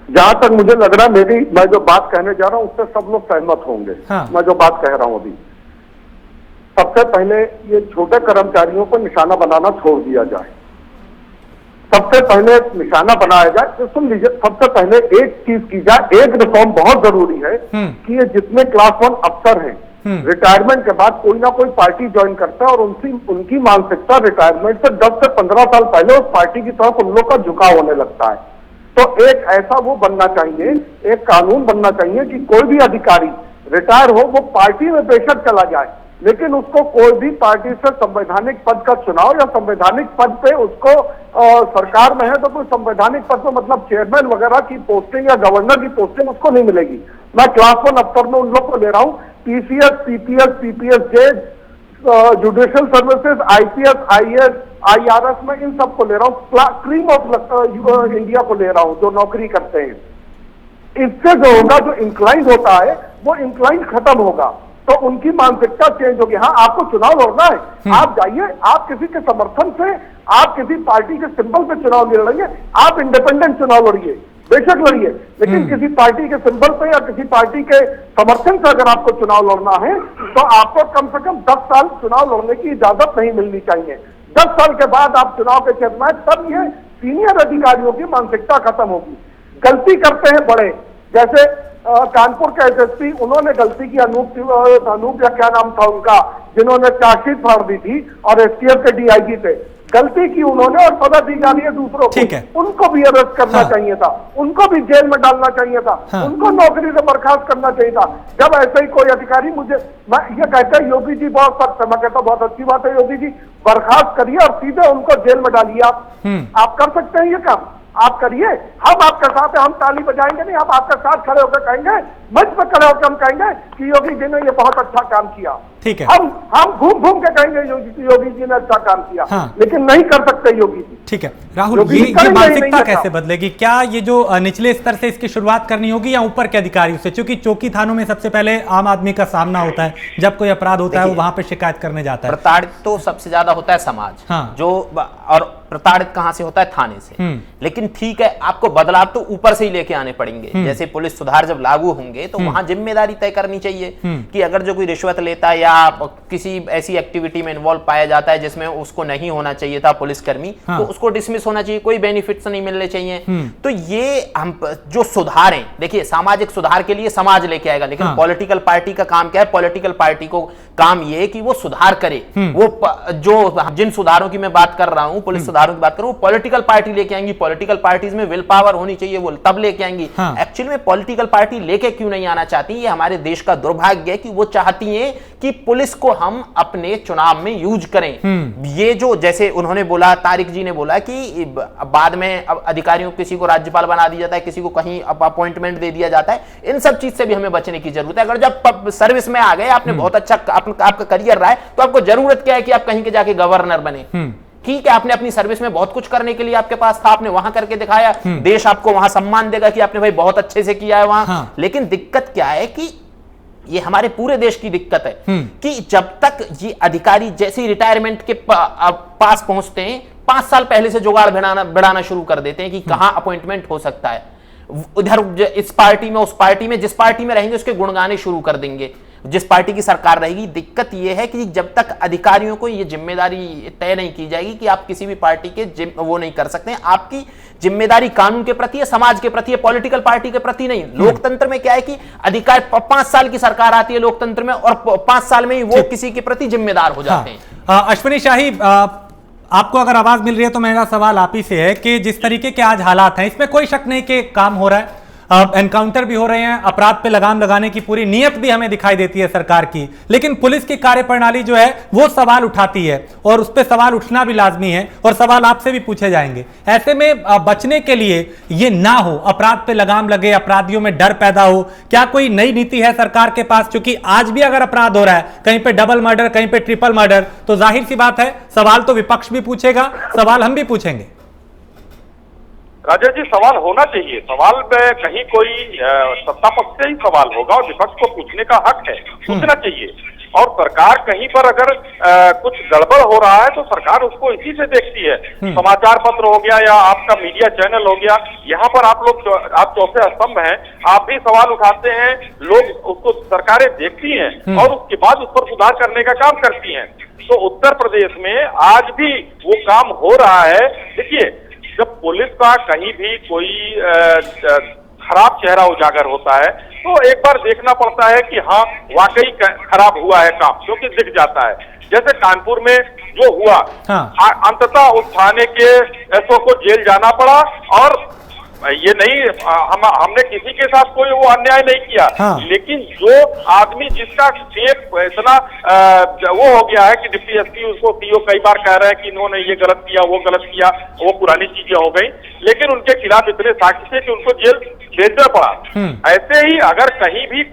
Speaker 4: जहां तक मुझे लग रहा है, मैं जो बात कहने जा रहा हूं उससे सब लोग सहमत होंगे, हाँ। मैं जो बात कह रहा हूं अभी, सबसे पहले ये छोटे कर्मचारियों को निशाना बनाना छोड़ दिया जाए। सबसे पहले निशाना बनाया जाए, तो सुन लीजिए, सबसे पहले एक चीज की जाए, एक रिफॉर्म बहुत जरूरी है कि ये जितने क्लास 1 अफसर हैं रिटायरमेंट के बाद कोई ना कोई पार्टी ज्वाइन करता है और उनकी मानसिकता रिटायरमेंट से 10 से 15 साल पहले उस पार्टी की तरफ उन लोग का झुकाव होने लगता है। तो एक ऐसा वो बनना चाहिए, एक कानून बनना चाहिए कि कोई भी अधिकारी रिटायर हो वो पार्टी में बेशक चला जाए, लेकिन उसको कोई भी पार्टी से संवैधानिक पद का चुनाव या संवैधानिक पद पे उसको सरकार में है तो कोई संवैधानिक पद पे मतलब चेयरमैन वगैरह की पोस्टिंग या गवर्नर की पोस्टिंग उसको नहीं मिलेगी। मैं क्लास 1 अफसर में उन लोग को ले रहा हूँ, पीसीएस, सीपीएस, पीपीएस जेज, judicial services, IPS, IAS, IRS में इन सबको ले रहा हूँ, क्रीम ऑफ इंडिया को ले रहा हूँ जो नौकरी करते हैं। इससे जो होगा, जो इंक्लाइंड होता है वो इंक्लाइंड खत्म होगा, तो उनकी मानसिकता चेंज होगी। हाँ, आपको चुनाव लड़ना है, आप जाइए, आप किसी के समर्थन से, आप किसी पार्टी के सिंबल पे चुनाव लड़ेंगे, आप इंडिपेंडेंट चुनाव लड़िए, बेशक लड़िए, लेकिन किसी पार्टी के सिंबल पे या किसी पार्टी के समर्थन से अगर आपको चुनाव लड़ना है तो आपको कम से कम 10 साल चुनाव लड़ने की इजाजत नहीं मिलनी चाहिए। 10 साल के बाद आप चुनाव के चेयरमैन, तब ये सीनियर अधिकारियों की मानसिकता खत्म होगी। गलती करते हैं बड़े, जैसे कानपुर के एसएसपी, उन्होंने गलती की, अनूप या क्या नाम था उनका, जिन्होंने चार्जशीट फाड़ दी थी और एसटीएफ के डीआईजी थे, गलती की उन्होंने और सजा दी जा रही है दूसरों को, उनको भी अरेस्ट करना चाहिए था, उनको भी जेल में डालना चाहिए था, उनको नौकरी से बर्खास्त करना चाहिए था। जब ऐसे ही कोई अधिकारी मैं ये कहता है योगी जी बहुत सख्त है, मैं कहता बहुत अच्छी बात है योगी जी, बर्खास्त करिए और सीधे उनको जेल में डालिए। आप कर सकते हैं ये काम, आप करिए, हम आपके साथ हैं, हम ताली बजाएंगे नहीं, हम आपके साथ खड़े होकर कहेंगे, मंच पर खड़े होकर हम कहेंगे कि योगी जी ने ये बहुत अच्छा काम किया।
Speaker 1: ठीक है,
Speaker 4: हम घूम घूम के कहेंगे योगी जी ने अच्छा काम किया। लेकिन नहीं कर सकते योगी जी।
Speaker 1: ठीक है राहुल, ये मानसिकता कैसे बदलेगी? क्या ये जो निचले स्तर से इसकी शुरुआत करनी होगी या ऊपर के अधिकारियों से? क्योंकि चौकी थानों में सबसे पहले आम आदमी का सामना होता है, जब कोई अपराध होता है वो वहां पे शिकायत करने जाता है।
Speaker 7: प्रताड़ित तो सबसे ज्यादा होता है समाज, जो और प्रताड़ित कहां से होता है? थाने से। लेकिन ठीक है, आपको बदलाव तो ऊपर से ही लेके आने पड़ेंगे। जैसे पुलिस सुधार जब लागू होंगे तो वहां जिम्मेदारी तय करनी चाहिए कि अगर जो कोई रिश्वत लेता है या किसी ऐसी एक्टिविटी में इन्वॉल्व पाया जाता है जिसमें उसको नहीं होना चाहिए था पुलिसकर्मी, तो उसको डिसमिस होना चाहिए, कोई बेनिफिट्स नहीं मिलने चाहिए। तो ये हम जो सुधार हैं, देखिए सामाजिक सुधार के लिए समाज लेके आएगा, लेकिन पॉलिटिकल पार्टी का काम क्या है? पॉलिटिकल पार्टी को काम ये कि वो सुधार करे। वो जो जिन सुधारों की मैं बात कर रहा हूं, पुलिस सुधारों की बात कर रहा हूं, पॉलिटिकल पार्टी लेके आएंगी। पॉलिटिकल पार्टीज में विल पावर होनी चाहिए, वो तब लेके आएंगी। एक्चुअली में पॉलिटिकल पार्टी लेके क्यों नहीं आना चाहती? ये हमारे देश का दुर्भाग्य है कि वो चाहती है कि पुलिस को हम अपने चुनाव में यूज करें। ये जो जैसे उन्होंने बोला, तारिक जी ने बोला कि बाद में अधिकारियों किसी को राज्यपाल बना दिया जाता है, किसी को कहीं अपॉइंटमेंट दे दिया जाता है, इन सब चीज से भी हमें बचने की जरूरत है। अगर जब सर्विस में आ गए, आपने बहुत अच्छा आपका करियर रहा है, तो आपको जरूरत क्या है कि आप कहीं के जाके गवर्नर बने? ठीक है, आपने अपनी सर्विस में बहुत कुछ करने के लिए आपके पास था, आपने वहां करके दिखाया, देश आपको वहां सम्मान देगा कि आपने भाई बहुत अच्छे से किया है वहां। लेकिन दिक्कत क्या है कि ये हमारे पूरे देश की दिक्कत है कि जब तक ये अधिकारी जैसे ही रिटायरमेंट के पास पहुंचते हैं, 5 साल पहले से जुगाड़ बढ़ाना शुरू कर देते हैं कि कहां अपॉइंटमेंट हो सकता है, उधर इस पार्टी में, उस पार्टी में, जिस पार्टी में रहेंगे उसके गुणगाने शुरू कर देंगे, जिस पार्टी की सरकार रहेगी। दिक्कत यह है कि जब तक अधिकारियों को यह जिम्मेदारी तय नहीं की जाएगी कि आप किसी भी पार्टी के वो नहीं कर सकते हैं, आपकी जिम्मेदारी कानून के प्रति है, समाज के प्रति है, पॉलिटिकल पार्टी के प्रति नहीं। लोकतंत्र में क्या है कि अधिकार 5 साल की सरकार आती है लोकतंत्र में, और 5 साल में ही वो किसी के प्रति जिम्मेदार हो जाते हैं।
Speaker 1: अश्विनी शाही, आपको अगर आवाज मिल रही है तो मेरा सवाल आप ही से है कि जिस तरीके के आज हालात हैं, इसमें कोई शक नहीं कि काम हो रहा है, एनकाउंटर भी हो रहे हैं, अपराध पे लगाम लगाने की पूरी नीयत भी हमें दिखाई देती है सरकार की, लेकिन पुलिस की कार्यप्रणाली जो है वो सवाल उठाती है, और उस पर सवाल उठना भी लाजमी है, और सवाल आपसे भी पूछे जाएंगे। ऐसे में बचने के लिए ये ना हो, अपराध पे लगाम लगे, अपराधियों में डर पैदा हो, क्या कोई नई नीति है सरकार के पास? क्योंकि आज भी अगर अपराध हो रहा है, कहीं पे डबल मर्डर, कहीं पे ट्रिपल मर्डर, तो जाहिर सी बात है सवाल तो विपक्ष भी पूछेगा, सवाल हम भी पूछेंगे।
Speaker 3: राजेश जी, सवाल होना चाहिए, सवाल में कहीं कोई सत्ता पक्ष से ही सवाल होगा और विपक्ष को पूछने का हक है, पूछना चाहिए। और सरकार कहीं पर अगर कुछ गड़बड़ हो रहा है तो सरकार उसको इसी से देखती है। समाचार पत्र हो गया या आपका मीडिया चैनल हो गया, यहाँ पर आप चौथे स्तंभ हैं, आप भी सवाल उठाते हैं, लोग उसको सरकारें देखती हैं और उसके बाद उस पर सुधार करने का काम करती हैं। तो उत्तर प्रदेश में आज भी वो काम हो रहा है। देखिए, जब पुलिस का कहीं भी कोई खराब चेहरा उजागर होता है तो एक बार देखना पड़ता है कि हाँ वाकई खराब हुआ है काम, क्योंकि दिख जाता है। जैसे कानपुर में जो हुआ, अंततः उस थाने के एसओ को जेल जाना पड़ा, और ये नहीं हमने किसी के साथ कोई वो अन्याय नहीं किया, लेकिन जो आदमी जिसका टेप इतना वो हो गया है कि डिप्टी एसपी उसको सीओ कई बार कह रहे हैं कि इन्होंने ये गलत किया, वो गलत किया, वो पुरानी चीजें हो गई, लेकिन उनके खिलाफ इतने साक्ष्य थे कि उनको जेल भेजना पड़ा। ऐसे ही अगर कहीं भी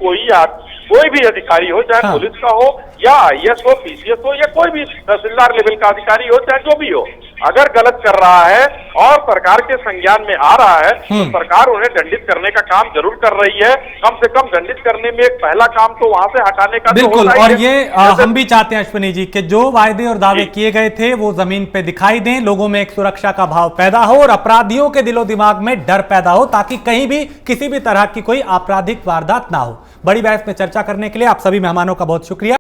Speaker 3: कोई भी अधिकारी हो, चाहे पुलिस का हो या आईएएस हो, पीसीएस हो, या कोई भी तहसीलदार लेवल का अधिकारी हो, चाहे जो भी हो, अगर गलत कर रहा है और सरकार के संज्ञान में आ रहा है तो सरकार उन्हें दंडित करने का काम जरूर कर रही है। कम से कम दंडित करने में एक पहला काम तो वहां से हटाने का
Speaker 1: बिल्कुल, और ये हम भी चाहते हैं अश्विनी जी कि जो वायदे और दावे किए गए थे वो जमीन पे दिखाई दें, लोगों में एक सुरक्षा का भाव पैदा हो और अपराधियों के दिलो दिमाग में डर पैदा हो, ताकि कहीं भी किसी भी तरह की कोई आपराधिक वारदात ना हो। बड़ी बहस में चर्चा करने के लिए आप सभी मेहमानों का बहुत शुक्रिया।